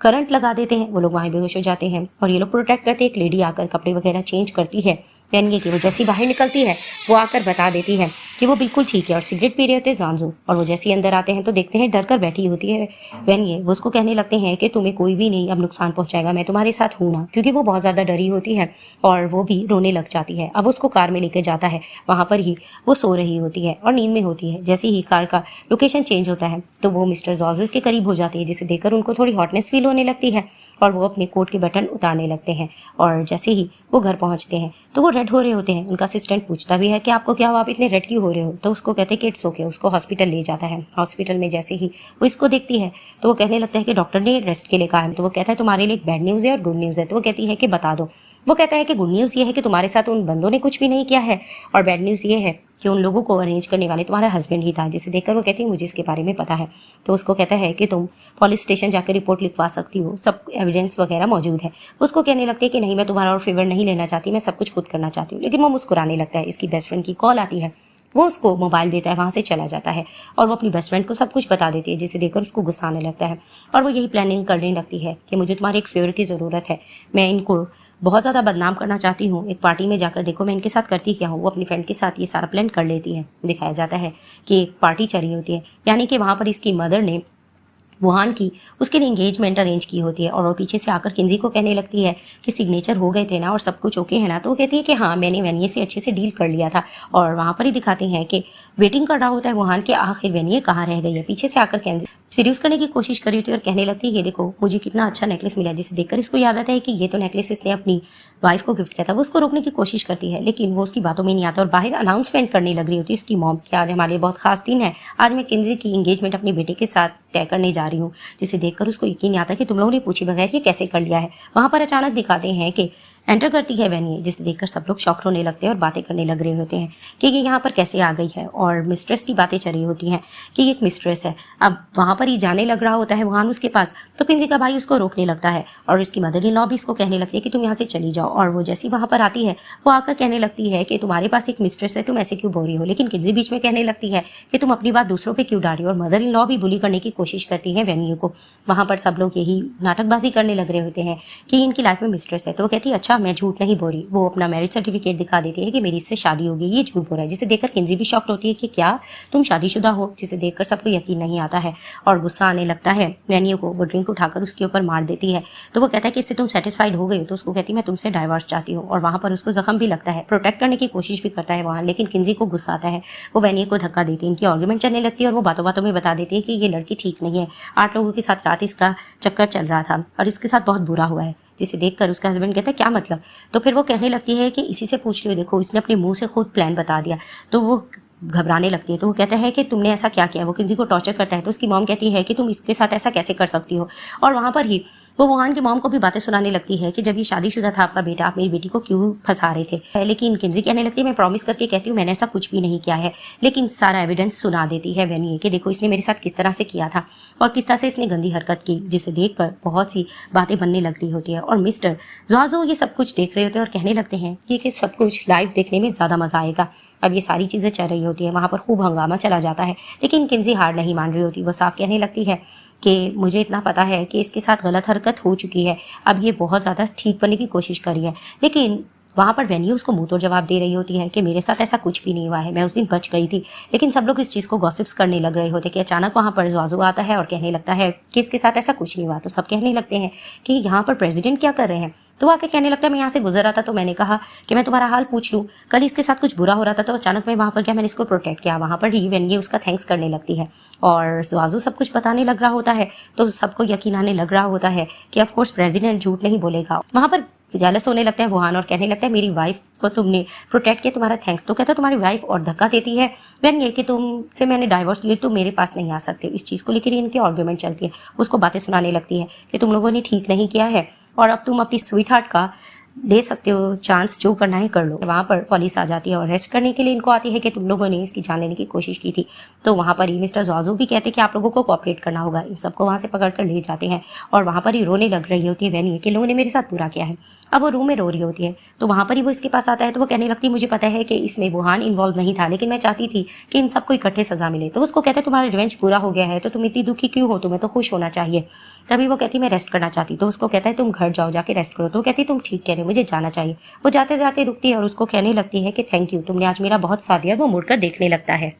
करंट लगा देते हैं। वो लोग वहीं बेहोश हो जाते हैं और ये लोग प्रोटेक्ट करते हैं। एक लेडी आकर कपड़े वगैरह चेंज करती है वेनिये की। वो जैसे ही बाहर निकलती है वो आकर बता देती है कि वो बिल्कुल ठीक है और सिगरेट पी रहे होते हैं ज़्वांज़ो। और वो जैसे ही अंदर आते हैं तो देखते हैं डर कर बैठी होती है वेनिये। वो उसको कहने लगते हैं कि तुम्हें कोई भी नहीं अब नुकसान पहुंचाएगा, मैं तुम्हारे साथ हूं ना, क्योंकि वो बहुत ज्यादा डरी होती है और वो भी रोने लग जाती है। अब उसको कार में लेकर जाता है, वहां पर ही वो सो रही होती है और नींद में होती है। जैसे ही कार का लोकेशन चेंज होता है तो वो मिस्टर ज़्वांज़ो के करीब हो जाती है, जिसे देखकर उनको थोड़ी हॉटनेस फील होने लगती है और वो अपने कोट के बटन उतारने लगते हैं। और जैसे ही वो घर पहुंचते हैं तो वो रेड हो रहे होते हैं। उनका असिस्टेंट पूछता भी है कि आपको क्या हुआ, आप इतने रेड क्यों हो रहे हो। तो उसको कहते हैं कि इट्स ओके। उसको हॉस्पिटल ले जाता है। हॉस्पिटल में जैसे ही वो इसको देखती है तो वो कहने लगता है कि डॉक्टर ने रेस्ट के लिए कहा है। तो वो कहता है तुम्हारे लिए एक बैड न्यूज़ है और गुड न्यूज़ है। तो वो कहती है कि बता दो। वो कहता है कि गुड न्यूज़ ये है कि तुम्हारे साथ उन बंदों ने कुछ भी नहीं किया है और बैड न्यूज़ ये है कि उन लोगों को अरेंज करने वाले तुम्हारा हस्बैंड ही था। जिसे देखकर वो कहती है मुझे इसके बारे में पता है। तो उसको कहता है कि तुम पुलिस स्टेशन जाकर रिपोर्ट लिखवा सकती हो, सब एविडेंस वगैरह मौजूद है। उसको कहने लगती है कि नहीं मैं तुम्हारा और फेवर नहीं लेना चाहती, मैं सब कुछ खुद करना चाहती हूँ। लेकिन वो मुस्कुराने लगता है। इसकी बेस्ट फ्रेंड की कॉल आती है, वो उसको मोबाइल देता है, वहां से चला जाता है और वो अपनी बेस्ट फ्रेंड को सब कुछ बता देती है, जिसे देखकर उसको गुस्सा आने लगता है और वो यही प्लानिंग करने लगती है कि मुझे तुम्हारे एक फेवर की ज़रूरत है, मैं इनको बहुत ज़्यादा बदनाम करना चाहती हूँ, एक पार्टी में जाकर देखो मैं इनके साथ करती क्या हूँ। वो अपनी फ्रेंड के साथ ये सारा प्लान कर लेती है। दिखाया जाता है कि एक पार्टी चली होती है, यानी कि वहाँ पर इसकी मदर ने वुहान की उसके लिए एंगेजमेंट अरेंज की होती है और वो पीछे से आकर किंजी को कहने लगती है कि सिग्नेचर हो गए थे ना और सब कुछ ओके है ना। तो वो कहती है कि हाँ मैंने वेनिये से अच्छे से डील कर लिया था। और वहाँ पर ही दिखाते हैं कि वेटिंग कर रहा होता है वुहान के आखिर वेनिये कहाँ रह गई है। पीछे से आकर किंजी सीड्यूस करने की कोशिश करी होती है और कहने लगती है कि देखो मुझे कितना अच्छा नेकलेस मिला, जिसे देखकर इसको याद आता है कि ये तो नेकलेस इसने अपनी वाइफ को गिफ्ट किया था। वो उसको रोकने की कोशिश करती है लेकिन वो उसकी बातों में नहीं आता और बाहर अनाउंसमेंट करने लग रही होती है इसकी मॉम कि आज हमारे लिए बहुत खास दिन है, आज मैं किंजी की एंगेजमेंट अपने बेटे के साथ तय करने जा रही हूँ। जिसे देखकर उसको यकीन नहीं आता कि तुम लोगों ने पूछे बगैर ये कैसे कर लिया है। वहां पर अचानक दिखाते हैं कि एंटर करती है वेनिये, जिसे देखकर सब लोग शॉक्ड होने लगते हैं और बातें करने लग रहे होते हैं कि ये यहाँ पर कैसे आ गई है। और मिस्ट्रेस की बातें चल रही होती हैं कि ये एक मिस्ट्रेस है। अब वहाँ पर ही जाने लग रहा होता है वुहान उसके पास, तो किंजी का भाई उसको रोकने लगता है और उसकी मदर इन लॉ भी इसको कहने लगती है कि तुम यहाँ से चली जाओ। और वो जैसी वहाँ पर आती है वो आकर कहने लगती है कि तुम्हारे पास एक मिस्ट्रेस है, तुम ऐसे क्यों बोल रही हो। लेकिन किंजी बीच में कहने लगती है कि तुम अपनी बात दूसरों पर क्यों डाल रही हो और मदर इन लॉ भी बुली करने की कोशिश करती है वेनिये को। वहाँ पर सब लोग यही नाटकबाजी करने लग रहे होते हैं कि इनकी लाइफ में मिस्ट्रेस है। तो वो कहती है अच्छा बेटा मैं झूठ नहीं बोल रही। वो अपना मैरिज सर्टिफिकेट दिखा देती है कि मेरी इससे शादी हो गई, ये झूठ बोल रहा है। जिसे देखकर किंजी भी शॉक्ड होती है कि क्या तुम शादीशुदा हो, जिसे देखकर सबको यकीन नहीं आता है और गुस्सा आने लगता है वैनियो को। वो ड्रिंक उठाकर उसके ऊपर मार देती है। तो वो कहता है कि इससे तुम सेटिस्फाइड हो गई, तो उसको कहती है मैं तुमसे डाइवोर्स चाहती हूँ। और वहाँ पर उसको जख्म भी लगता है, प्रोटेक्ट करने की कोशिश भी करता है वहाँ, लेकिन किंजी को गुस्सा आता है। वो वैनियो को धक्का देती है, इनकी आर्ग्यूमेंट चलने लगती है और वो बातों बातों में बता देती है कि ये लड़की ठीक नहीं है, 8 लोगों के साथ रात इसका चक्कर चल रहा था और इसके साथ बहुत बुरा हुआ है। जिसे देखकर उसका हस्बैंड कहता है क्या मतलब। तो फिर वो कहने लगती है कि इसी से पूछ लियो, देखो इसने अपने मुंह से खुद प्लान बता दिया। तो वो घबराने लगती है। तो वो कहता है कि तुमने ऐसा क्या किया। वो किसी को टॉर्चर करता है। तो उसकी मॉम कहती है कि तुम इसके साथ ऐसा कैसे कर सकती हो। और वहाँ पर ही वो वुहान की मॉम को भी बातें सुनाने लगती है कि जब ये शादीशुदा था आपका बेटा, आप मेरी बेटी को क्यों फंसा रहे थे। लेकिन किंजी कहने लगती है मैं प्रॉमिस करके कहती हूँ मैंने ऐसा कुछ भी नहीं किया है। लेकिन सारा एविडेंस सुना देती है वैनिये कि देखो इसने मेरे साथ किस तरह से किया था और किस तरह से इसने गंदी हरकत की, जिसे देखकर बहुत सी बातें बनने लग रही होती है। और मिस्टर ज़ुआज़ू ये सब कुछ देख रहे होते हैं और कहने लगते हैं कि सब कुछ लाइव देखने में ज़्यादा मज़ा आएगा। अब ये सारी चीज़ें चल रही होती है, वहाँ पर खूब हंगामा चला जाता है, लेकिन किंजी हार नहीं मान रही होती। वो साफ कहने लगती है कि मुझे इतना पता है कि इसके साथ गलत हरकत हो चुकी है, अब ये बहुत ज़्यादा ठीक बनने की कोशिश कर रही है। लेकिन वहाँ पर वैनियो उसको मुंह तोड़ जवाब दे रही होती है कि मेरे साथ ऐसा कुछ भी नहीं हुआ है, मैं उस दिन बच गई थी। लेकिन सब लोग इस चीज़ को गॉसिप्स करने लग रहे होते कि अचानक वहाँ पर ज़ुआज़ू आता है और कहने लगता है कि इसके साथ ऐसा कुछ नहीं हुआ। तो सब कहने लगते हैं कि यहाँ पर प्रेसिडेंट क्या कर रहे हैं। तो आके कहने लगता है मैं यहाँ से गुजर रहा था तो मैंने कहा कि मैं तुम्हारा हाल पूछ लूँ, कल इसके साथ कुछ बुरा हो रहा था तो अचानक मैं वहाँ पर गया, मैंने इसको प्रोटेक्ट किया। वहाँ पर ही वैनिये उसका थैंक्स करने लगती है और ज़ुआज़ू सब कुछ बताने लग रहा होता है। तो सबको यकीन आने लग रहा होता है कि ऑफ कोर्स प्रेसिडेंट झूठ नहीं बोलेगा। वहाँ पर जेलस होने लगता है वुहान और कहने लगता है मेरी वाइफ को तुमने प्रोटेक्ट किया, तुम्हारा थैंक्स। तो कहता है तुम्हारी वाइफ और धक्का देती है वैनिये कि तुमसे मैंने डाइवोर्स लिया, तुम मेरे पास नहीं आ सकते। इस चीज़ को लेकर इनकी आर्ग्यूमेंट चलती है। उसको बातें सुनाने लगती है कि तुम लोगों ने ठीक नहीं किया है और अब तुम अपनी स्वीट हार्ट का दे सकते हो चांस, जो करना है कर लो। वहाँ पर पुलिस आ जाती है और अरेस्ट करने के लिए इनको आती है कि तुम लोगों ने इसकी जान लेने की कोशिश की थी। तो वहाँ पर ही मिस्टर ज़ुआज़ू भी कहते हैं कि आप लोगों को कोऑपरेट करना होगा। इन सबको वहाँ से पकड़ कर ले जाते हैं और वहाँ पर ही रोने लग रही होती है वैनिये कि लोगों ने मेरे साथ बुरा किया है। अब वो रूम में रो रही होती है तो वहाँ पर ही वो इसके पास आता है। तो वो कहने लगती है मुझे पता है कि इसमें वुहान इन्वॉल्व नहीं था, लेकिन मैं चाहती थी कि इन सबको इकट्ठे सजा मिले। तो उसको कहता है तुम्हारा रिवेंज पूरा हो गया है तो तुम इतनी दुखी क्यों हो, तुम्हें तो खुश होना चाहिए। तभी वो कहती मैं रेस्ट करना चाहती। तो उसको कहता है तुम घर जाओ, जाके रेस्ट करो। तो वो कहती तुम ठीक कह रहे हो, मुझे जाना चाहिए। वो जाते जाते रुकती है और उसको कहने लगती है कि थैंक यू, तुमने आज मेरा बहुत साथ दिया। वो मुड़कर देखने लगता है।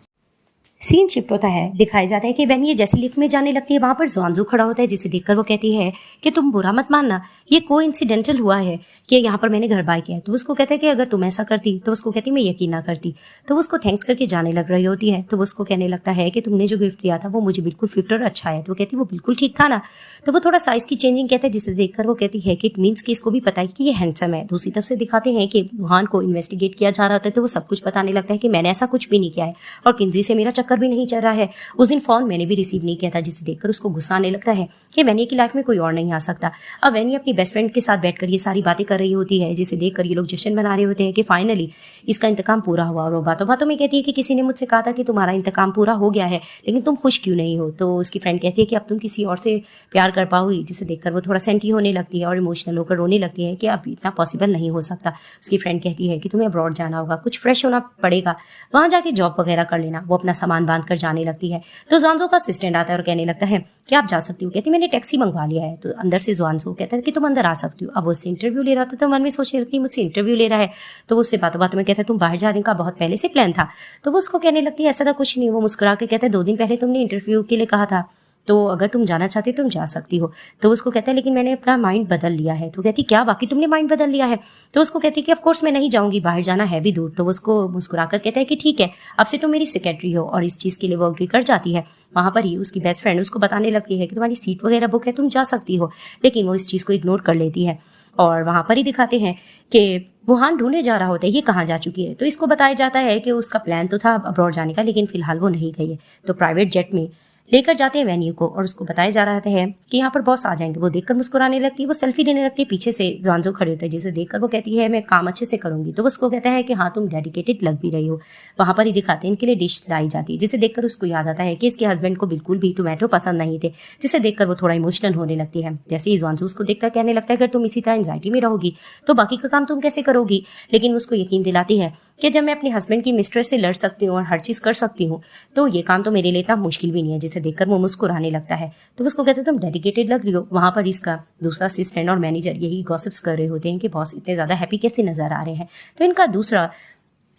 सीन शिफ्ट होता है, दिखाया जाता है कि वैनिये जैसे लिफ्ट में जाने लगती है वहां पर ज़ुआज़ू खड़ा होता है, जिसे देखकर वो कहती है कि तुम बुरा मत मानना, ये कोइंसिडेंटल हुआ है कि यहाँ पर मैंने घर बाय किया है। तो उसको कहता है कि अगर तुम ऐसा करती, तो उसको कहती मैं यकीन ना करती। तो वो उसको थैंक्स करके जाने लग रही होती है। तो वो उसको कहने लगता है कि तुमने जो गिफ्ट दिया था वो मुझे बिल्कुल फिट और अच्छा है। तो वो कहती वो बिल्कुल ठीक था ना। तो वो थोड़ा साइज की चेंजिंग कहता है, जिसे देखकर वो कहती है कि इट मीन्स कि इसको भी पता है कि ये हैंडसम है। दूसरी तरफ से दिखाते हैं कि वुहान को इन्वेस्टिगेट किया जा रहा था तो वो सब कुछ बताने लगता है कि मैंने ऐसा कुछ भी नहीं किया है और किंजी से मेरा चक्कर भी नहीं चल रहा है। उस दिन फोन मैंने भी रिसीव नहीं किया था, जिसे देखकर उसको गुस्सा आने लगता है कि वैनिये की लाइफ में कोई और नहीं आ सकता। अब वैनिये अपनी बेस्ट फ्रेंड के साथ बैठकर ये सारी बातें कर रही होती है, जिसे देखकर ये लोग जश्न मना रहे होते हैं कि फाइनली इसका इंतकाम पूरा हुआ। और वो बातों बातों में कहती है कि किसी ने मुझसे कहा था कि तुम्हारा इंतकाम पूरा हो गया है, लेकिन तुम खुश क्यों नहीं हो। तो उसकी फ्रेंड कहती है कि अब तुम किसी और से प्यार कर पाओगी, जिसे देखकर वो थोड़ा सेंटी होने लगती है और इमोशनल होकर रोने लगती है कि अब इतना पॉसिबल नहीं हो सकता। उसकी फ्रेंड कहती है कि तुम्हें अब्रॉड जाना होगा, कुछ फ्रेश होना पड़ेगा, वहां जाके जॉब वगैरह कर लेना। वो अपना सामान बांध कर जाने लगती है। तो ज़ुआज़ू का असिस्टेंट आता है और कहने लगता है कि आप जा सकती हो। कहती मैंने टैक्सी मंगवा लिया है। तो अंदर से ज़ुआज़ू कहता है कि तुम अंदर आ सकती हो। अब वो उससे इंटरव्यू ले रहा था तो मन में सोचने लगती मुझसे इंटरव्यू ले रहा है। तो वो उससे बातों बातों में कहता है तुम बाहर जाने का बहुत पहले से प्लान था। तो वो उसको कहने लगती है ऐसा था कुछ नहीं। वो मुस्कुरा के कहता है 2 दिन पहले तुमने इंटरव्यू के लिए कहा था, तो अगर तुम जाना चाहती हो तुम जा सकती हो। तो उसको कहता है लेकिन मैंने अपना माइंड बदल लिया है। तो कहती क्या बाकी तुमने माइंड बदल लिया है। तो उसको कहती कि ऑफ कोर्स मैं नहीं जाऊंगी, बाहर जाना है भी दूर। तो उसको मुस्कुराकर कहता है कि ठीक है, अब से तुम मेरी सेक्रेटरी हो। और इस चीज़ के लिए वो अग्री कर जाती है। वहाँ पर ही उसकी बेस्ट फ्रेंड उसको बताने लगती है कि तुम्हारी सीट वगैरह बुक है, तुम जा सकती हो। लेकिन वो इस चीज़ को इग्नोर कर लेती है और वहाँ पर ही दिखाते हैं कि वुहान ढूंढे जा रहा होता है ये कहाँ जा चुकी है। तो इसको बताया जाता है कि उसका प्लान तो था अब्रॉड जाने का, लेकिन फिलहाल वो नहीं गई है। तो प्राइवेट जेट में लेकर जाते हैं वैनिये को और उसको बताया जा रहा है कि यहाँ पर बॉस आ जाएंगे। वो देखकर मुस्कुराने लगती है, वो सेल्फी लेने लगती है। पीछे से ज़ुआज़ू खड़े होते हैं, जिसे देखकर वो कहती है मैं काम अच्छे से करूंगी। तो उसको कहता है कि हाँ तुम डेडिकेटेड लग भी रही हो। वहाँ पर ही दिखाते हैं इनके लिए डिश लाई जाती है, जिसे देखकर उसको याद आता है कि इसके हस्बैंड को बिल्कुल भी टोमेटो पसंद नहीं थे, जिसे देखकर वो थोड़ा इमोशनल होने लगती है। जैसे ही ज़ुआज़ू उसको देखता है कहने लगता है अगर तुम इसी तरह एंजाइटी में रहोगी तो बाकी का काम तुम कैसे करोगी। लेकिन उसको यकीन दिलाती है कि जब मैं अपने हस्बैंड की मिस्ट्रेस से लड़ सकती हूँ और हर चीज़ कर सकती हूँ तो ये काम तो मेरे लिए इतना मुश्किल भी नहीं है। जिसे जिसे देखकर वो मुस्कुराने लगता है। तो उसको कहते हैं तुम डेडिकेटेड लग रही हो। वहाँ पर इसका दूसरा असिस्टेंट और मैनेजर यही गॉसिप्स कर रहे होते हैं कि बॉस इतने ज़्यादा हैप्पी कैसे नज़र आ रहे हैं। तो इनका दूसरा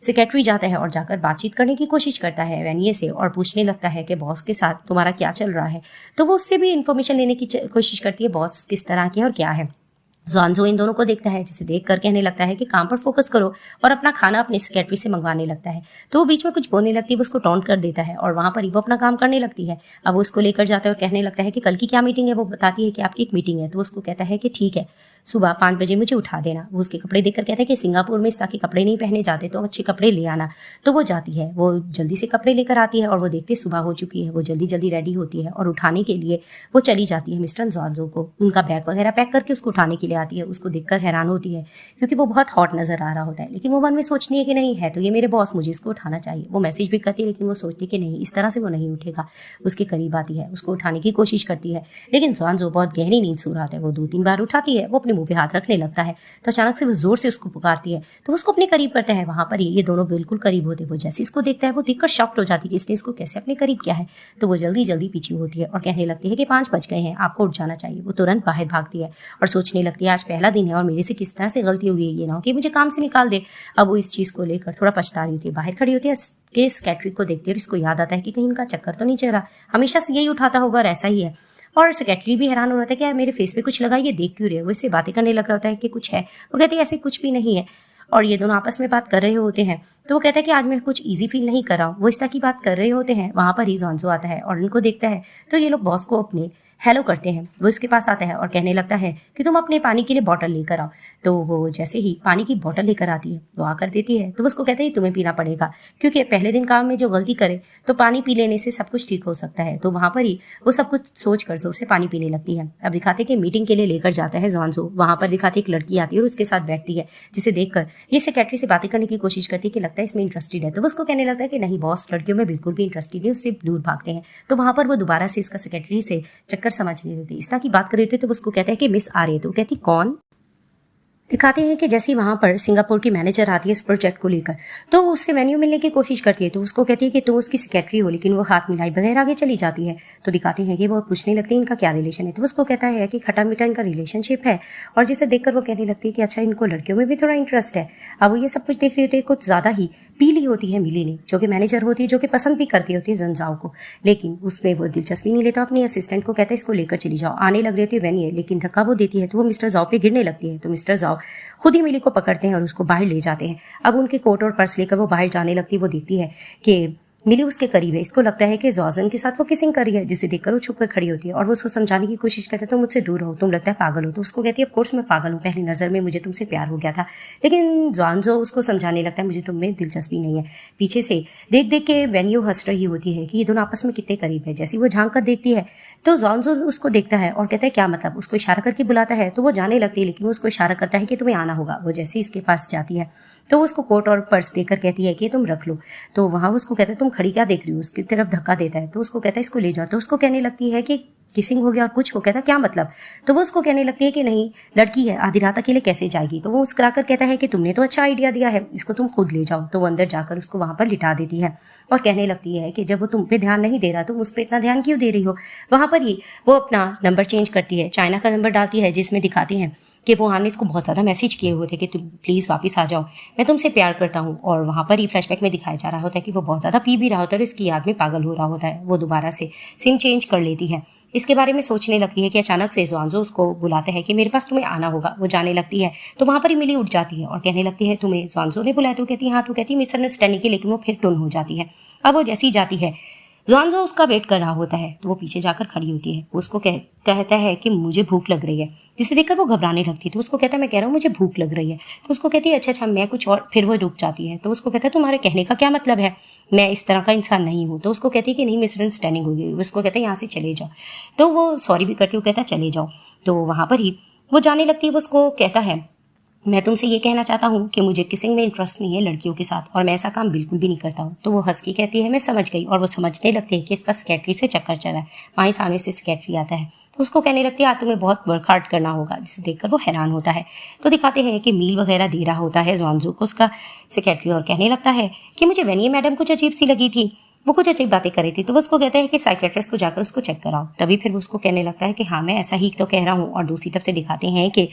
सेक्रेटरी जाता है और जाकर बातचीत करने की कोशिश करता है वैनिये से और पूछने लगता है कि बॉस के साथ तुम्हारा क्या चल रहा है। तो वो उससे भी इन्फॉर्मेशन लेने की कोशिश करती है, बॉस किस तरह के और क्या है। जॉन्जो इन दोनों को देखता है, जिसे देख कर कहने लगता है कि काम पर फोकस करो, और अपना खाना अपने सेक्रेटरी से मंगवाने लगता है। तो वो बीच में कुछ बोलने लगती है, वो उसको टॉन्ट कर देता है और वहाँ पर ही वो अपना काम करने लगती है। अब वो उसको लेकर जाता है और कहने लगता है कि कल की क्या मीटिंग है। वो बताती है कि आपकी एक मीटिंग है। तो उसको कहता है कि ठीक है, सुबह 5 बजे मुझे उठा देना। वो उसके कपड़े देखकर कहता है कि सिंगापुर में इस तरह के कपड़े नहीं पहने जाते, तो अच्छे कपड़े ले आना। तो वो जाती है, वो जल्दी से कपड़े लेकर आती है और वो देखते सुबह हो चुकी है। वो जल्दी जल्दी रेडी होती है और उठाने के लिए वो चली जाती है मिस्टर जॉन्जो को। उनका बैग वगैरह पैक करके उसको उठाने के लिए आती है। उसको देखकर हैरान होती है क्योंकि वो बहुत हॉट नजर आ रहा होता है, लेकिन वो मन में सोचती है कि नहीं है तो ये मेरे बॉस, मुझे इसको उठाना चाहिए। वो मैसेज भी करती है लेकिन वो सोचती है कि नहीं, इस तरह से वो नहीं उठेगा। उसके करीब आती है, उसको उठाने की कोशिश करती है, लेकिन जॉन्जो बहुत गहरी नींद सो रहा है। वो 2-3 बार उठाती है, वो अपने मुंह पे हाथ रखने लगता है। तो अचानक से वो जोर से उसको पुकारती है, तो उसको अपने करीब करता है। वहां पर ये दोनों बिल्कुल करीब होते। वो जैसे इसको देखता है वो देखकर शॉक्ड हो जाती है कि इसने इसको कैसे अपने करीब किया है। तो वो जल्दी जल्दी पीछे होती है और कहने लगती है कि 5 बज गए हैं, आपको उठ जाना चाहिए। वो तुरंत बाहर भागती है और सोचने लगती है आज पहला दिन है और मेरे से किस तरह से गलती हुई है, ये ना हो कि मुझे काम से निकाल दे। अब वो इस चीज को लेकर थोड़ा पछता रही होती है। बाहर खड़ी होती है कि सेक्रेटरी को देखती है और इसको याद आता है कि कहीं इनका चक्कर तो नहीं चल रहा, हमेशा से यही उठाता होगा और ऐसा ही है। और सेक्रेटरी भी हैरान हो रहा था कि यार मेरे फेस पे कुछ लगा, ये देख क्यों रहे हो। वो इससे बातें करने लग रहा होता है कि कुछ है। वो कहते हैं ऐसे कुछ भी नहीं है, और ये दोनों आपस में बात कर रहे होते हैं। तो वो कहता है कि आज मैं कुछ इजी फील नहीं कर रहा हूँ। वो इस तरह की बात कर रहे होते हैं। वहां पर ही जॉन्जो आता है और उनको देखता है। तो ये लोग बॉस को अपने हेलो करते हैं। वो उसके पास आता है और कहने लगता है कि तुम अपने पानी के लिए बॉटल लेकर आओ। तो वो जैसे ही पानी की बॉटल लेकर आती है वो आकर देती है। तो वो उसको कहते हैं तुम्हें पीना पड़ेगा, क्योंकि पहले दिन काम में जो गलती करे तो पानी पी लेने से सब कुछ ठीक हो सकता है। तो वहां पर ही वो सब कुछ सोच कर जोर से पानी पीने लगती है। अब दिखाते कि मीटिंग के लिए लेकर जाता है जॉन्जो। वहां पर दिखाते एक लड़की आती है और उसके साथ बैठती है, जिसे देखकर ये सेक्रेटरी से बातें करने की कोशिश करती है कि लगता है इसमें इंटरेस्टेड है। तो वो उसको कहने लगता है कि नहीं बॉस, लड़कियों में बिल्कुल भी इंटरेस्टेड नहीं, उससे दूर भागते हैं। तो वहां पर वो दोबारा से इसका सेक्रेटरी से चक्कर समझ रही होती है, इस तरह की बात कर रहे थे। तो उसको कहता है कि मिस आ रही है। तो कहती कौन। दिखाते हैं कि जैसे ही वहां पर सिंगापुर की मैनेजर आती है इस प्रोजेक्ट को लेकर, तो उससे मेन्यू मिलने की कोशिश करती है। तो उसको कहती है कि तुम उसकी सेक्रेटरी हो, लेकिन वो हाथ मिलाई बगैर आगे चली जाती है। तो दिखाते हैं कि वो पूछने लगती है इनका क्या रिलेशन है। तो उसको कहता है कि खटा मीठा इनका रिलेशनशिप है, और जिसे देखकर वो कहने लगती है कि अच्छा इनको लड़कियों में भी थोड़ा इंटरेस्ट है। अब वो ये सब कुछ देख रही होती है, कुछ ज्यादा ही पीली होती है मिली ने, जो कि मैनेजर होती है, जो कि पसंद भी करती होती है जंजाओ को, लेकिन उसमें वो दिलचस्पी नहीं लेता। अपने असिस्टेंट को कहता है इसको लेकर चली जाओ। आने लग रही होती है वैनिये, लेकिन धक्का वो देती है तो वो मिस्टर जाओ पे गिरने लगती है। तो मिस्टर जाओ खुद ही को पकड़ते हैं और उसको बाहर ले जाते हैं। अब उनके कोट और पर्स लेकर वो बाहर जाने लगती है। वो देखती है कि मिली उसके करीब है। इसको लगता है कि जॉर्जन के साथ वो किसिंग कर रही है, जिसे देखकर वो छुपकर खड़ी होती है और वो उसको समझाने की कोशिश करता है तो मुझसे दूर हो, तुम लगता है पागल हो। तो उसको कहती है ऑफ कोर्स मैं पागल हूँ, पहली नजर में मुझे तुमसे प्यार हो गया था। लेकिन जॉन्जो उसको समझाने लगता है मुझे तुम में दिलचस्पी नहीं है। पीछे से देख देख के वेन्यू हंस रही होती है कि ये दोनों आपस में कितने करीब है। जैसे वो झांक कर देखती है तो जॉन्जो उसको देखता है और कहता है क्या मतलब। उसको इशारा करके बुलाता है तो वो जाने लगती है, लेकिन वो उसको इशारा करता है कि तुम्हें आना होगा। वो जैसे इसके पास जाती है तो वो उसको कोट और पर्स देकर कहती है कि तुम रख लो। तो वहां उसको कहता है तुम खड़ी क्या देख रही हो, उसकी तरफ धक्का देता है। तो उसको कहता है इसको ले जाओ। तो उसको कहने लगती है कि किसिंग हो गया और कुछ हो। कहता क्या मतलब। तो वो उसको कहने लगती है कि नहीं लड़की है, आधी रात अकेले कैसे जाएगी। तो वो मुस्कुराकर कहता है कि तुमने तो अच्छा आइडिया दिया है, इसको तुम खुद ले जाओ। तो वो अंदर जाकर उसको वहां पर लिटा देती है और कहने लगती है कि जब वो तुम पे ध्यान नहीं दे रहा तुम उस पर इतना ध्यान क्यों दे रही हो। वहां पर ही वो अपना नंबर चेंज करती है, चाइना का नंबर डालती है, जिसमें दिखाती है कि वो ने इसको बहुत ज़्यादा मैसेज किए हुए थे कि तुम प्लीज़ वापस आ जाओ, मैं तुमसे प्यार करता हूँ। और वहाँ पर ही फ्लैशबैक में दिखाया जा रहा होता है कि वो बहुत ज़्यादा पी भी रहा होता है और इसकी याद में पागल हो रहा होता है। वो दोबारा से सिम चेंज कर लेती है। इसके बारे में सोचने लगती है कि अचानक से जॉन्जो उसको बुलाता है कि मेरे पास तुम्हें आना होगा। वो जाने लगती है तो वहाँ पर ही मिली उठ जाती है और कहने लगती है तुम्हें जॉन्जो ने बुलाया। तो कहती है हाँ। तो कहती है मिसअंडरस्टैंडिंग की, लेकिन वो फिर टुन हो जाती है। अब वो जैसी जाती है जॉन्जो उसका वेट कर रहा होता है तो वो पीछे जाकर खड़ी होती है। वो उसको कहता है कि मुझे भूख लग रही है, जिसे देखकर वो घबराने लगती है। तो उसको कहता है मैं कह रहा हूँ मुझे भूख लग रही है। तो उसको कहती है अच्छा मैं कुछ और। फिर वो रुक जाती है। तो उसको कहता है तुम्हारे कहने का क्या मतलब है, मैं इस तरह का इंसान नहीं हूँ। तो उसको कहती है कि नहीं मिसअंडरस्टैंडिंग हो गई। उसको कहता है यहाँ से चले जाओ। तो वो सॉरी भी करती है, वो कहता है चले जाओ। तो वहाँ पर ही वो जाने लगती है। वो उसको कहता है मैं तुमसे ये कहना चाहता हूँ कि मुझे किसिंग में इंटरेस्ट नहीं है लड़कियों के साथ, और मैं ऐसा काम बिल्कुल भी नहीं करता हूँ। तो वो हंस के कहती है मैं समझ गई। और वो समझने लगती है कि इसका सेक्रेटरी से चक्कर चला है। वहीं सामने से सेक्रेटरी आता है तो उसको कहने लगती है आज तुम्हें बहुत वर्क हार्ड करना होगा, जिसे देखकर वो हैरान होता है। तो दिखाते हैं कि मील वगैरह दे रहा होता है जॉन्जो को उसका सेक्रेटरी और कहने लगता है कि मुझे वेनिये मैडम कुछ अजीब सी लगी थी। वो कुछ अजीब बातें कर रही थी। तो वो उसको कहता है कि साइकियाट्रिस्ट को जाकर उसको चेक कराओ। तभी फिर वो उसको कहने लगता है कि हाँ, मैं ऐसा ही तो कह रहा हूँ। और दूसरी तरफ से दिखाते हैं कि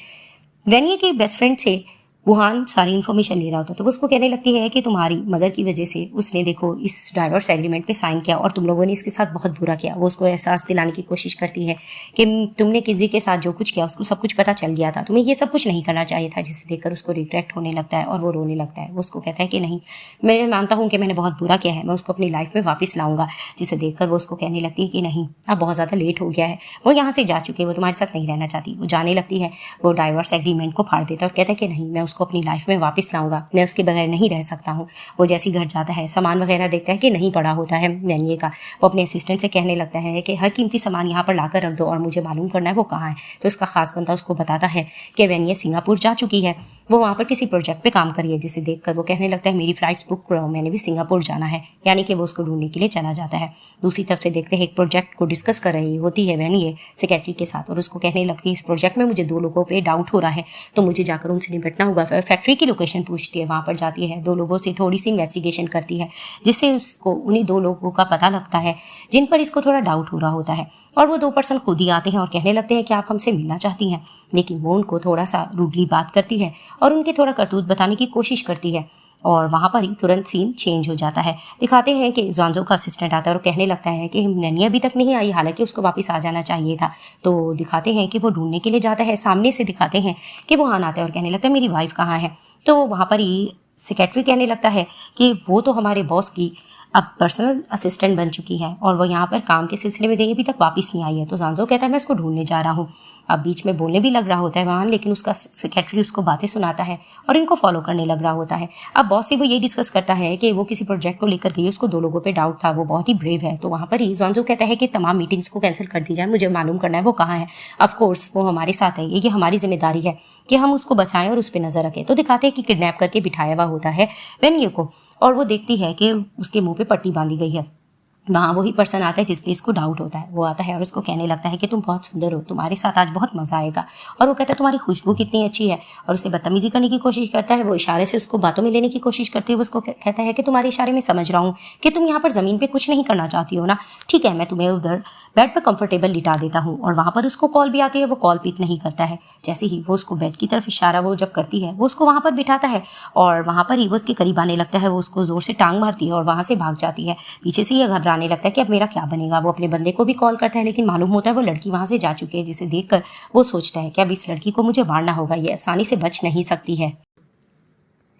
वेनिया के बेस्ट फ्रेंड से वुहान सारी इन्फॉर्मेशन ले रहा होता है। तो वो उसको कहने लगती है कि तुम्हारी मदर की वजह से उसने देखो इस डाइवोर्स एग्रीमेंट पे साइन किया और तुम लोगों ने इसके साथ बहुत बुरा किया। वो उसको एहसास दिलाने की कोशिश करती है कि तुमने किसी के साथ जो कुछ किया उसको सब कुछ पता चल गया था, तुम्हें ये सब कुछ नहीं करना चाहिए था। जिसे देखकर उसको रिग्रेट होने लगता है और वो रोने लगता है। वो उसको कहता है कि नहीं, मैं मानता हूँ कि मैंने बहुत बुरा किया है, मैं उसको अपनी लाइफ में वापस लाऊंगा। जिसे देखकर वो उसको कहने लगती है कि नहीं, अब बहुत ज़्यादा लेट हो गया है, वो यहाँ से जा चुके, वो तुम्हारे साथ नहीं रहना चाहती। वो जाने लगती है। वो डाइवोर्स एग्रीमेंट को फाड़ देता है और कहता है कि नहीं, मैं उसको अपनी लाइफ में वापस लाऊंगा, मैं उसके बगैर नहीं रह सकता हूँ। वो जैसे ही घर जाता है, सामान वगैरह देखता है कि नहीं पड़ा होता है वेनिये का। वो अपने असिस्टेंट से कहने लगता है कि हर कीमती सामान यहाँ पर लाकर रख दो और मुझे मालूम करना है वो कहाँ है। तो उसका खास बंदा उसको बताता है कि वेनिये सिंगापुर जा चुकी है, वो वहाँ पर किसी प्रोजेक्ट पे काम कर रही है। जिसे देखकर वो कहने लगता है मेरी फ्लाइट्स बुक कराओ, मैंने भी सिंगापुर जाना है। यानी कि वो उसको ढूंढने के लिए चला जाता है। दूसरी तरफ से देखते हैं एक प्रोजेक्ट को डिस्कस कर रही होती है वेनिये सेक्रेटरी के साथ और उसको कहने लगती है इस प्रोजेक्ट में मुझे 2 लोगों पे डाउट हो रहा है, तो मुझे जाकर उनसे निपटना होगा। फैक्ट्री की लोकेशन पूछती है, वहाँ पर जाती है, 2 लोगों से थोड़ी सी इन्वेस्टिगेशन करती है, जिससे उसको उन्हीं 2 लोगों का पता लगता है जिन पर इसको थोड़ा डाउट हो रहा होता है। और वो 2 पर्सन खुद ही आते हैं और कहने लगते हैं कि आप हमसे मिलना चाहती हैं। लेकिन वो उनको थोड़ा सा रूडली बात करती है और उनके थोड़ा करतूत बताने की कोशिश करती है। और वहाँ पर ही तुरंत सीन चेंज हो जाता है। दिखाते हैं कि जॉन्जो का असिस्टेंट आता है और कहने लगता है कि नैनी अभी तक नहीं आई, हालांकि उसको वापस आ जाना चाहिए था। तो दिखाते हैं कि वो ढूंढने के लिए जाता है। सामने से दिखाते हैं कि वो आता है और कहने लगता है मेरी वाइफ कहाँ है। तो वहाँ पर ही सेक्रेटरी कहने लगता है कि वो तो हमारे बॉस की अब पर्सनल असिस्टेंट बन चुकी है और वो यहाँ पर काम के सिलसिले में गई, अभी तक वापस नहीं आई है। तो जॉन्जो कहता है मैं इसको ढूंढने जा रहा हूँ। अब बीच में बोलने भी लग रहा होता है वहाँ, लेकिन उसका सेक्रेटरी उसको बातें सुनाता है और इनको फॉलो करने लग रहा होता है। अब बॉस से वो ये डिस्कस करता है कि वो किसी प्रोजेक्ट को लेकर गई, उसको 2 लोगों पे डाउट था, वो बहुत ही ब्रेव है। तो वहाँ पर ही जॉन्जो कहता है कि तमाम मीटिंग्स को कैंसिल कर दी जाए, मुझे मालूम करना है वो कहाँ है। ऑफकोर्स वो हमारे साथ है, ये हमारी जिम्मेदारी है कि हम उसको बचाएं और उस पर नजर रखें। तो दिखाते हैं कि किडनैप करके बिठाया हुआ होता है वेनिये को और वो देखती है कि उसके मुंह पे पट्टी बांधी गई है। वहाँ वही पर्सन आता है जिस पे इसको डाउट होता है। वो आता है और उसको कहने लगता है कि तुम बहुत सुंदर हो, तुम्हारे साथ आज बहुत मजा आएगा। और वो कहता है तुम्हारी खुशबू कितनी अच्छी है और उसे बदतमीजी करने की कोशिश करता है। वो इशारे से उसको बातों में लेने की कोशिश करती है। वो उसको कहता है कि तुम्हारे इशारे में समझ रहा हूँ कि तुम यहाँ पर जमीन पे कुछ नहीं करना चाहती हो ना, ठीक है, मैं तुम्हें उधर बेड पर कंफर्टेबल लिटा देता हूँ। और वहाँ पर उसको कॉल भी आती है, वो कॉल पिक नहीं करता है। जैसे ही वो उसको बेड की तरफ इशारा वो जब करती है, वो उसको वहाँ पर बिठाता है और वहाँ पर ही वो उसके करीब आने लगता है। वो उसको जोर से टांग मारती है और वहाँ से भाग जाती है। पीछे से ये घबराने लगता है कि अब मेरा क्या बनेगा। वो अपने बंदे को भी कॉल करता है, लेकिन मालूम होता है वो लड़की वहाँ से जा चुकी है। जिसे देखकर वो सोचता है कि अब इस लड़की को मुझे मारना होगा, ये आसानी से बच नहीं सकती है।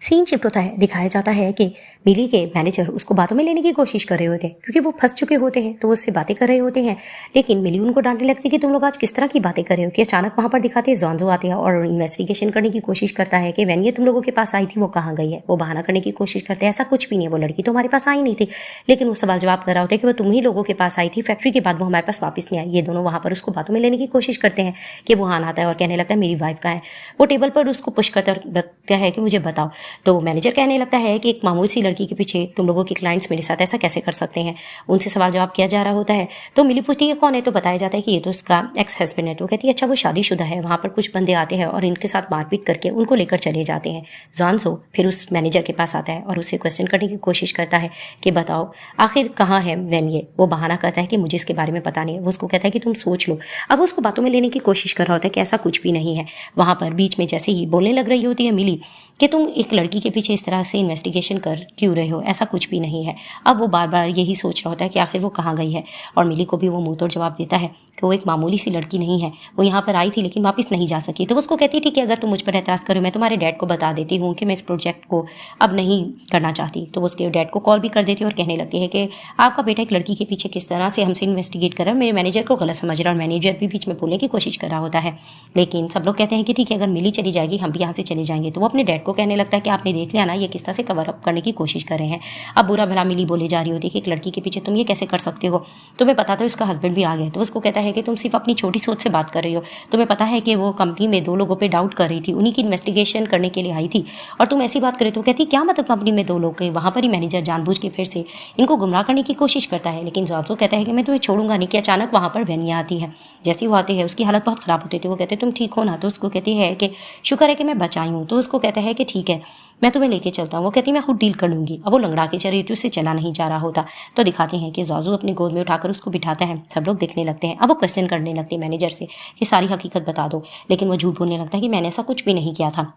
सीन शिफ्ट होता है। दिखाया जाता है कि मिली के मैनेजर उसको बातों में लेने की कोशिश कर रहे होते हैं क्योंकि वो फंस चुके होते हैं। तो वो उससे बातें कर रहे होते हैं, लेकिन मिली उनको डांटने लगती है कि तुम लोग आज किस तरह की बातें कर रहे हो। कि अचानक वहाँ पर दिखाते हैं जॉन्जो आते हैं और इन्वेस्टिगेशन करने की कोशिश करता है कि वेनिये तुम लोगों के पास आई थी, वो कहाँ गई है। वो बहाना करने की कोशिश करते हैं, ऐसा कुछ भी नहीं, वो लड़की तो हमारे पास आई नहीं थी। लेकिन वो सवाल जवाब कर रहा होता है कि वो तुम ही लोगों के पास आई थी, फैक्ट्री के बाद वो हमारे पास वापस नहीं आई। ये दोनों वहाँ पर उसको बातों में लेने की कोशिश करते हैं कि वो आता है और कहने लगता है मेरी वाइफ कहाँ है। वो टेबल पर उसको पुश करता है कि मुझे बताओ। तो मैनेजर कहने लगता है कि एक मामूली सी लड़की के पीछे तुम लोगों के क्लाइंट्स मेरे साथ ऐसा कैसे कर सकते हैं। उनसे सवाल जवाब किया जा रहा होता है। तो मिली पूछती है कौन है, तो बताया जाता है कि ये तो उसका एक्स हस्बैंड है। तो कहती है अच्छा वो शादीशुदा है। वहाँ पर कुछ बंदे आते हैं और इनके साथ मारपीट करके उनको लेकर चले जाते हैं। जॉन्जो फिर उस मैनेजर के पास आता है और उससे क्वेश्चन करने की कोशिश करता है कि बताओ आखिर कहाँ है वेनिये। वो बहाना करता है कि मुझे इसके बारे में पता नहीं है। वो उसको कहता है कि तुम सोच लो। अब वो उसको बातों में लेने की कोशिश कर रहा होता है कि ऐसा कुछ भी नहीं है। वहाँ पर बीच में जैसे ही बोलने लग रही होती है मिली कि तुम एक लड़की के पीछे इस तरह से इन्वेस्टिगेशन कर क्यों रहे हो, ऐसा कुछ भी नहीं है। अब वो बार बार यही सोच रहा होता है कि आखिर वो कहाँ गई है। और मिली को भी वो मुंह तोड़ जवाब देता है कि वो एक मामूली सी लड़की नहीं है, वो यहाँ पर आई थी लेकिन वापस नहीं जा सकी। तो वो उसको कहती है ठीक है, अगर तुम मुझ पर एतराज़ करो मैं तुम्हारे डैड को बता देती हूँ कि मैं इस प्रोजेक्ट को अब नहीं करना चाहती। तो वो उसके डैड को कॉल भी कर देती है और कहने लगती है कि आपका बेटा एक लड़की के पीछे किस तरह से हमसे इन्वेस्टिगेट कर रहा है, मेरे मैनेजर को गलत समझ रहा है। और मैनेजर भी बीच में बोलने की कोशिश कर रहा होता है, लेकिन सब लोग कहते हैं कि ठीक है, अगर मिली चली जाएगी हम भी यहाँ से चले जाएंगे। तो वो अपने डैड को कहने लगता है कि आपने देख लिया ना, ये किस तरह से कवर अप करने की कोशिश कर रहे हैं। अब बुरा भला मिली बोले जा रही होती है कि एक लड़की के पीछे तुम ये कैसे कर सकते हो, तुम्हें पता था इसका हस्बैंड भी आ गया। तो उसको कहता है कि तुम सिर्फ अपनी छोटी सोच से बात कर रही हो, तुम्हें पता है कि वो कंपनी में 2 लोगों पे डाउट कर रही थी, उन्हीं की इन्वेस्टिगेशन करने के लिए आई थी और तुम ऐसी बात करे। तो कहती क्या मतलब कंपनी में 2 लोग गए। वहाँ पर ही मैनेजर जानबूझ के फिर से इनको गुमराह करने की कोशिश करता है, लेकिन जॉन्सो कहता है कि मैं तुम्हें छोड़ूंगा नहीं। कि अचानक वहाँ पर वेनिया आती है। जैसे वो आती है उसकी हालत बहुत ख़राब होती थी। वो कहते तुम ठीक हो ना। तो उसको कहती है कि शुक्र है कि मैं बचाई हूँ। तो उसको कहता है कि ठीक है, मैं तुम्हें लेके चलता हूँ। वो कहती है मैं खुद डील कर लूंगी। अब वो लंगड़ा के चल रही थी, उससे चला नहीं जा रहा होता। तो दिखाते हैं कि जाजू अपनी गोद में उठाकर उसको बिठाता है। सब लोग देखने लगते हैं। अब वो क्वेश्चन करने लगते हैं मैनेजर से कि सारी हकीकत बता दो, लेकिन वो झूठ बोलने लगता है कि मैंने ऐसा कुछ भी नहीं किया था।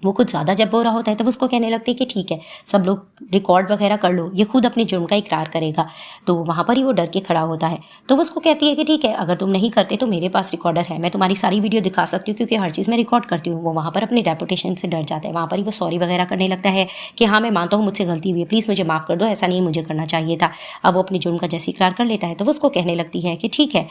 वो कुछ ज़्यादा जब हो रहा होता है तब उसको कहने लगते हैं कि ठीक है, सब लोग रिकॉर्ड वगैरह कर लो, ये खुद अपने जुर्म का इकरार करेगा। तो वहाँ पर ही वो डर के खड़ा होता है। तो वो उसको कहती है कि ठीक है, अगर तुम नहीं करते तो मेरे पास रिकॉर्डर है, मैं तुम्हारी सारी वीडियो दिखा सकती हूँ क्योंकि हर चीज़ मैं रिकॉर्ड करती हूँ। वो वहाँ पर अपनी रेपुटेशन से डर जाता है। वहाँ पर ही वो सॉरी वगैरह करने लगता है कि हाँ मैं मानता हूँ मुझसे गलती हुई है, प्लीज़ मुझे माफ़ कर दो, ऐसा नहीं मुझे करना चाहिए था। अब वो अपने जुर्म का जैसे इकरार कर लेता है तो वो उसको कहने लगती है कि ठीक है,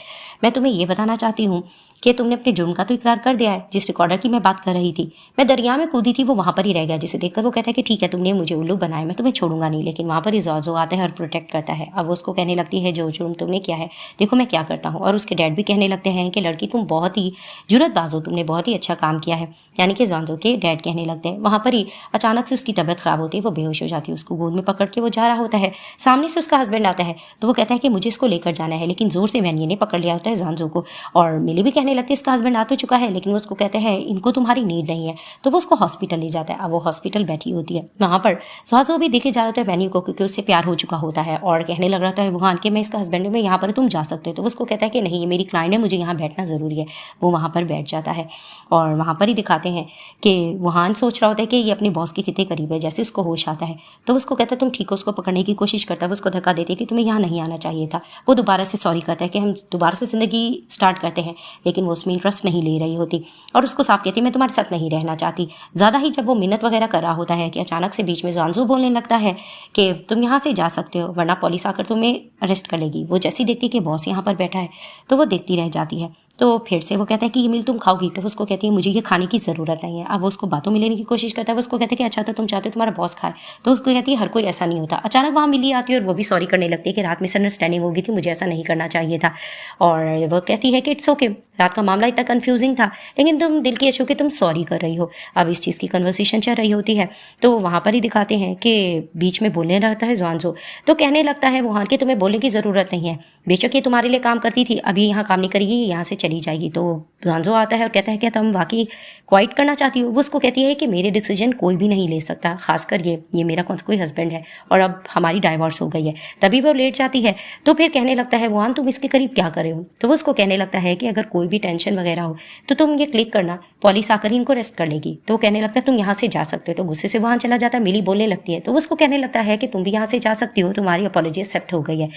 मैं तुम्हें ये बताना चाहती हूँ कि तुमने अपने जुर्म का तो इकरार कर दिया है। जिस रिकॉर्डर की मैं बात कर रही थी, मैं दरिया में कूदी थी, वो वहाँ पर ही रह गया। जिसे देखकर वो कहता है कि ठीक है, तुमने मुझे उल्लू बनाया, मैं तुम्हें छोड़ूंगा नहीं। लेकिन वहाँ पर ही जॉर्जो आता है और प्रोटेक्ट करता है। अब वो उसको कहने लगती है जो जुर्म तुमने किया है देखो मैं क्या करता हूँ। और उसके डैड भी कहने लगते हैं कि लड़की तुम बहुत ही जुर्रतबाज हो, तुमने बहुत ही अच्छा काम किया है। यानी कि जॉर्जो के डैड कहने लगते हैं। वहाँ पर ही अचानक से उसकी तबीयत खराब होती है, वो बेहोश हो जाती है। उसको गोद में पकड़ के वो जा रहा होता है। सामने से उसका हस्बैंड आता है तो वो कहता है कि मुझे इसको लेकर जाना है, लेकिन जोर से वैनिये ने पकड़ लिया होता है जॉर्जो को। और मिली भी कहने लगती है इसका हस्बैंड तो चुका है, लेकिन वो उसको कहते हैं इनको तुम्हारी नीड नहीं है। तो वो उसको हॉस्पिटल ले जाता है। अब वो हॉस्पिटल बैठी होती है। वहाँ पर जॉर्जो भी देखे जा रहा था वैन्यू को, क्योंकि उससे प्यार हो चुका होता है और कहने लग रहा था वहाँ के मैं इसका हस्बैंड हूँ, मैं यहाँ पर तुम जा सकते हो। तो वो उसको कहता है कि नहीं, ये मेरी क्लाइंट है, मुझे यहाँ बैठना ज़रूरी है। वो वहाँ पर बैठ जाता है और वहाँ पर ही दिखाते हैं कि वहान सोच रहा होता है कि ये अपनी बॉस के कितने करीब है। जैसे उसको होश आता है तो उसको कहता है तुम ठीक हो, उसको पकड़ने की कोशिश करता है। वो उसको धक्का देती है कि तुम्हें यहाँ नहीं आना चाहिए था। वो दोबारा से सॉरी कहता है कि हम दोबारा से ज़िंदगी स्टार्ट करते हैं, लेकिन वो उसमें इंटरेस्ट नहीं ले रही होती और उसको साफ कहती है मैं तुम्हारे साथ नहीं रहना चाहती। ज़्यादा ही जब वो मिन्नत वगैरह कर रहा होता है कि अचानक से बीच में जानजू बोलने लगता है कि तुम यहाँ से जा सकते हो वरना पुलिस आकर तुम्हें अरेस्ट कर लेगी। वो जैसी देखती कि बॉस यहाँ पर बैठा है तो वो देखती रह जाती है। तो फिर से वो कहता है कि ये मील तुम खाओगी, तो उसको कहती है मुझे ये खाने की ज़रूरत नहीं है। अब वो उसको बातों में लेने की कोशिश करता है। वो उसको कहता है कि अच्छा तो तुम चाहते हो तुम्हारा बॉस खाए, तो उसको कहती है हर कोई ऐसा नहीं होता। अचानक वहाँ मिली आती है और वो भी सॉरी करने लगती है कि रात मिसअंडरस्टैंडिंग हो गई थी, मुझे ऐसा नहीं करना चाहिए था। और वो कहती है कि इट्स ओके, रात का मामला इतना कन्फ्यूजिंग था, लेकिन तुम दिल की अच्छो कि तुम सॉरी कर रही हो। अब इस चीज़ की कन्वर्सेशन चल रही होती है तो वहाँ पर ही दिखाते हैं कि बीच में बोलने रहता है जॉन्जो। तो कहने लगता है वहाँ कि तुम्हें बोलने की ज़रूरत नहीं है, बेशक ये तुम्हारे लिए काम करती थी, अभी यहाँ काम नहीं करेगी, यहाँ से चली जाएगी। तो जॉन्जो आता है और कहता है कि तुम वाकई क्वाइट करना चाहती हो। वो उसको कहती है कि मेरे डिसीजन कोई भी नहीं ले सकता, खासकर ये मेरा कोई हस्बैंड है और अब हमारी डाइवोर्स हो गई है। तभी वो लेट जाती है। तो फिर कहने लगता है वहाँ तुम इसके करीब क्या कर रहे हो। तो वो उसको कहने लगता है कि अगर कोई भी टेंशन वगैरह हो तो तुम ये क्लिक करना, पुलिस आकर ही इनको अरेस्ट कर लेगी। तो वो कहने लगता है तुम यहाँ से जा सकते हो। तो गुस्से से वहाँ चला जाता है। मिली बोलने लगती है तो वो उसको कहने लगता है कि तुम भी यहाँ से जा सकती हो, तुम्हारी अपॉलॉजी एक्सेप्ट हो गई है।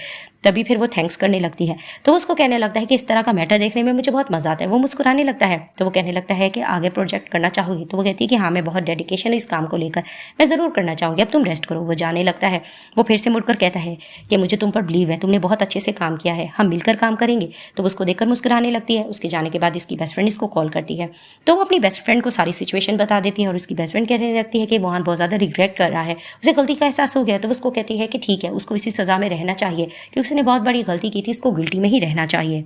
तभी फिर वो थैंक्स करने लगती है। तो उसको कहने लगता है कि इस तरह का मैटर देखने में मुझे बहुत मजा आता है। वो मुस्कुराने लगता है। तो वो कहने लगता है कि आगे प्रोजेक्ट करना चाहोगी। तो वो कहती है कि हाँ मैं बहुत डेडिकेशन है इस काम को लेकर, मैं ज़रूर करना चाहूँगी, अब तुम रेस्ट करो। वो जाने लगता है। वो फिर से मुड़कर कहता है कि मुझे तुम पर बिलीव है, तुमने बहुत अच्छे से काम किया है, हम मिलकर काम करेंगे। तो वो उसको देखकर मुस्कुराने लगती है। उसके जाने के बाद इसकी बेस्ट फ्रेंड इसको कॉल करती है। तो वो अपनी बेस्ट फ्रेंड को सारी सिचुएशन बता देती है और उसकी बेस्ट फ्रेंड कहने लगती है कि वहाँ बहुत ज़्यादा रिग्रेट कर रहा है, उसे गलती का एहसास हो गया। तो उसको कहती है कि ठीक है, उसको इसी सज़ा में रहना चाहिए क्योंकि उसने बहुत बड़ी गलती की थी, इसको गिल्टी में ही रहना चाहिए।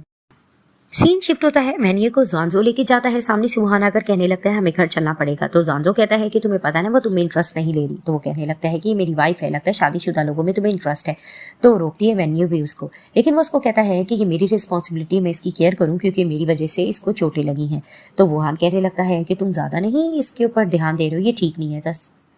सीन शिफ्ट होता है। वैनिये को जॉन्जो लेके जाता है। सामने से वहान आकर कहने लगता है हमें घर चलना पड़ेगा। तो जॉन्जो कहता है कि तुम्हें पता है ना वो तुम्हें इंटरेस्ट नहीं ले रही। तो वो कहने लगता है कि मेरी वाइफ है, लगता है शादीशुदा लोगों में तुम्हें इंटरेस्ट है। तो रोकती है वैनिये भी उसको, लेकिन वो उसको कहता है कि ये मेरी रिस्पॉन्सिबिलिटी, मैं इसकी केयर करूँ क्योंकि मेरी वजह से इसको चोटें लगी हैं। तो वहान कहने लगता है कि तुम ज़्यादा नहीं इसके ऊपर ध्यान दे रहे हो, ये ठीक नहीं है।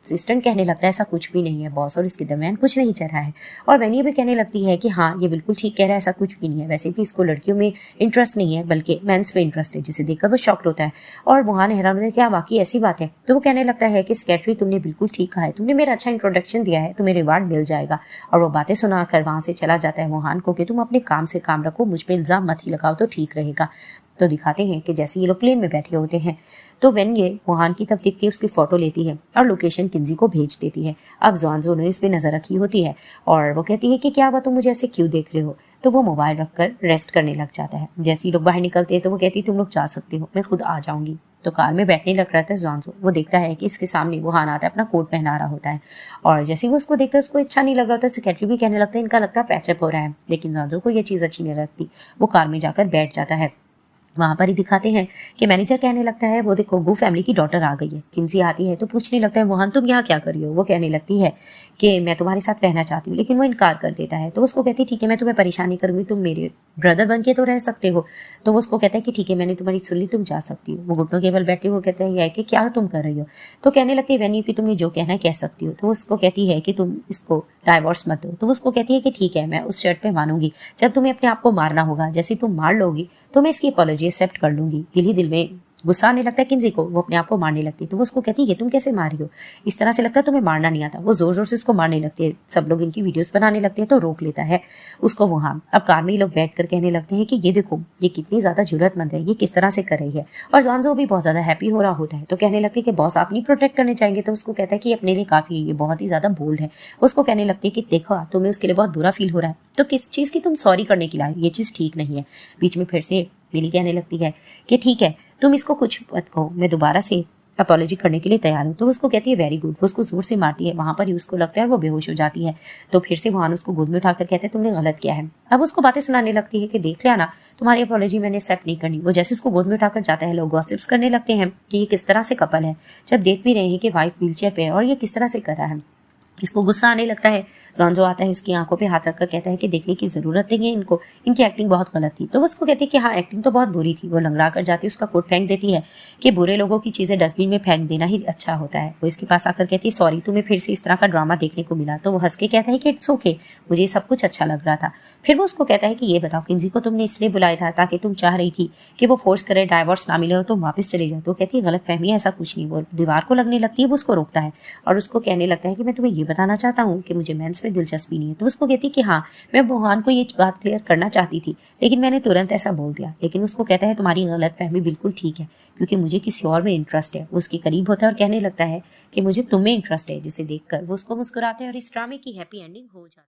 असिस्टेंट कहने लगता है ऐसा कुछ भी नहीं है, बॉस और इसके दरमियान कुछ नहीं चल रहा है। और वैनिये भी कहने लगती है कि हाँ ये बिल्कुल ठीक कह रहा है, ऐसा कुछ भी नहीं है। वैसे भी इसको लड़कियों में इंटरेस्ट नहीं है बल्कि मेंस में इंटरेस्ट है, जिसे देखकर वो शॉक्ड होता है। और वहाँ हैरान होता है क्या वाकई ऐसी बात है। तो वो कहने लगता है कि सेक्रेटरी तुमने बिल्कुल ठीक कहा है, तुमने मेरा अच्छा इंट्रोडक्शन दिया है, तुम्हें रिवार्ड मिल जाएगा। और वो बातें सुनाकर वहाँ से चला जाता है वहान को कि तुम अपने काम से काम रखो, मुझ पर इल्ज़ाम मत ही लगाओ तो ठीक रहेगा। तो दिखाते हैं कि जैसे ये लोग प्लेन में बैठे होते हैं तो वैनिये वहान की तरफ दिख के उसकी फ़ोटो लेती है और लोकेशन किन्जी को भेज देती है। अब जॉन्जो ने इस पर नज़र रखी होती है और वो कहती है कि क्या बात, तुम मुझे ऐसे क्यों देख रहे हो। तो वो मोबाइल रखकर रेस्ट करने लग जाता है। जैसे ही लोग बाहर निकलते हैं तो वो कहती है तुम लोग जा सकते हो, मैं खुद आ जाऊँगी। तो कार में बैठने लग रहा था जॉन्जो। वो देखता है कि इसके सामने वहान आता है, अपना कोट पहना रहा होता है और जैसे ही वो उसको देखता है उसको अच्छा नहीं लग रहा था। सेक्रेटरी भी कहने लगता है इनका लगता है पैचअप हो रहा है, लेकिन जॉन्जो को ये चीज़ अच्छी नहीं लगती। वो कार में जाकर बैठ जाता है वहां पर ही दिखाते हैं कि मैनेजर कहने लगता है वो देखो वो फैमिली की डॉटर आ गई है। किन्सी आती है तो पूछने लगता है वहां तुम यहाँ क्या कर रही हो। वो कहने लगती है कि मैं तुम्हारे साथ रहना चाहती हूँ, लेकिन वो इनकार कर देता है। तो उसको कहती है ठीक है मैं तुम्हें परेशान नहीं करूंगी, तुम मेरे ब्रदर बन के तो रह सकते हो। तो वो उसको कहता है कि ठीक है मैंने तुम्हारी सुन ली, तुम जा सकती हो। वो घुटनों के बल बैठे वो कहता है कि क्या तुम कर रही हो। तो कहने लगती है वेन्यू कि तुमने जो कहना है कह सकती हो। तो उसको कहती है कि तुम इसको डाइवोर्स मत दो। तो उसको कहती है कि ठीक है मैं उस शर्त पे मानूंगी, जब तुम्हें अपने आप को मारना होगा, जैसे तुम मार लोगी तो मैं इसकी अपॉलॉजी एक्सेप्ट कर लूंगी। दिल में गुस्सा आने लगता है किन्जी को, वो अपने आप को मारने लगती है। तो वो उसको कहती है तुम कैसे मार रही हो, इस तरह से लगता है तुम्हें मारना नहीं आता। वो जोर जोर से उसको मारने लगती है। सब लोग इनकी वीडियोस बनाने लगते हैं तो रोक लेता है उसको वहां। अब कार में ये लोग बैठ कर कहने लगते हैं कि ये देखो ये कितनी ज्यादा जरूरतमंद है, ये किस तरह से कर रही है। और जॉन्जो भी बहुत ज्यादा हैप्पी हो रहा होता है। तो कहने लगती है कि बॉस आप नहीं प्रोटेक्ट करने चाहेंगे। तो उसको कहता है कि अपने लिए काफी है, ये बहुत ही ज्यादा बोल्ड है। उसको कहने लगती है कि देखो तुम्हें उसके लिए बहुत बुरा फील हो रहा है, तो किस चीज की तुम सॉरी करने की लाए, ये चीज ठीक नहीं है। बीच में फिर से मिली कहने लगती है कि ठीक है तुम इसको कुछ मत कहो, मैं दोबारा से अपॉलॉजी करने के लिए तैयार हूँ। तो उसको कहती है वेरी गुड। वो उसको जोर से मारती है, वहां पर ही उसको लगता है और वो बेहोश हो जाती है। तो फिर से वहां उसको गोद में उठाकर कहते हैं तुमने गलत किया है। अब उसको बातें सुनाने लगती है कि देख लिया ना, तुम्हारी अपॉलॉजी मैंने एक्सेप्ट नहीं करनी। वो जैसे उसको गोद में उठाकर जाता है लोग गॉसिप्स करने लगते हैं कि ये किस तरह से कपल है, जब देख भी रहे हैं कि वाइफ व्हीलचेयर पे है और ये किस तरह से कर रहा है। इसको गुस्सा आने लगता है। जॉन्जो आता है, इसकी आंखों पे हाथ रखकर कहता है कि देखने की जरूरत नहीं है इनको, इनकी एक्टिंग बहुत गलत थी। तो वो उसको कहती है कि हाँ एक्टिंग तो बहुत बुरी थी। वो लंगड़ा कर जाती है, उसका कोट फेंक देती है कि बुरे लोगों की चीजें डस्टबिन में फेंक देना ही अच्छा होता है। वो इसके पास आकर कहती है सॉरी तुम्हें फिर से इस तरह का ड्रामा देखने को मिला। तो वो हंस के कहता है कि इट्स ओके, मुझे सब कुछ अच्छा लग रहा था। फिर वो उसको कहता है कि ये बताओ किन्जी को तुमने इसलिए बुलाया था ताकि तुम चाह रही थी कि वो फोर्स करे, डाइवोर्स ना मिले और तुम वापस चले जाओ। तो कहती है गलत फहमी है, ऐसा कुछ नहीं। वो दीवार को लगने लगती है, वो उसको रोकता है और उसको कहने लगता है कि मैं तुम्हें ये बताना चाहता हूँ कि मुझे मेंस में दिलचस्पी नहीं है। तो उसको कहती कि हाँ मैं बुहान को ये बात क्लियर करना चाहती थी, लेकिन मैंने तुरंत ऐसा बोल दिया। लेकिन उसको कहता है तुम्हारी गलत फहमी बिल्कुल ठीक है, क्योंकि मुझे किसी और में इंटरेस्ट है। वो उसके करीब होता है और कहने लगता है कि मुझे तुम में इंटरेस्ट है, जिसे देखकर वो उसको मुस्कुराते हैं और इस ड्रामे की हैप्पी एंडिंग हो जाती है।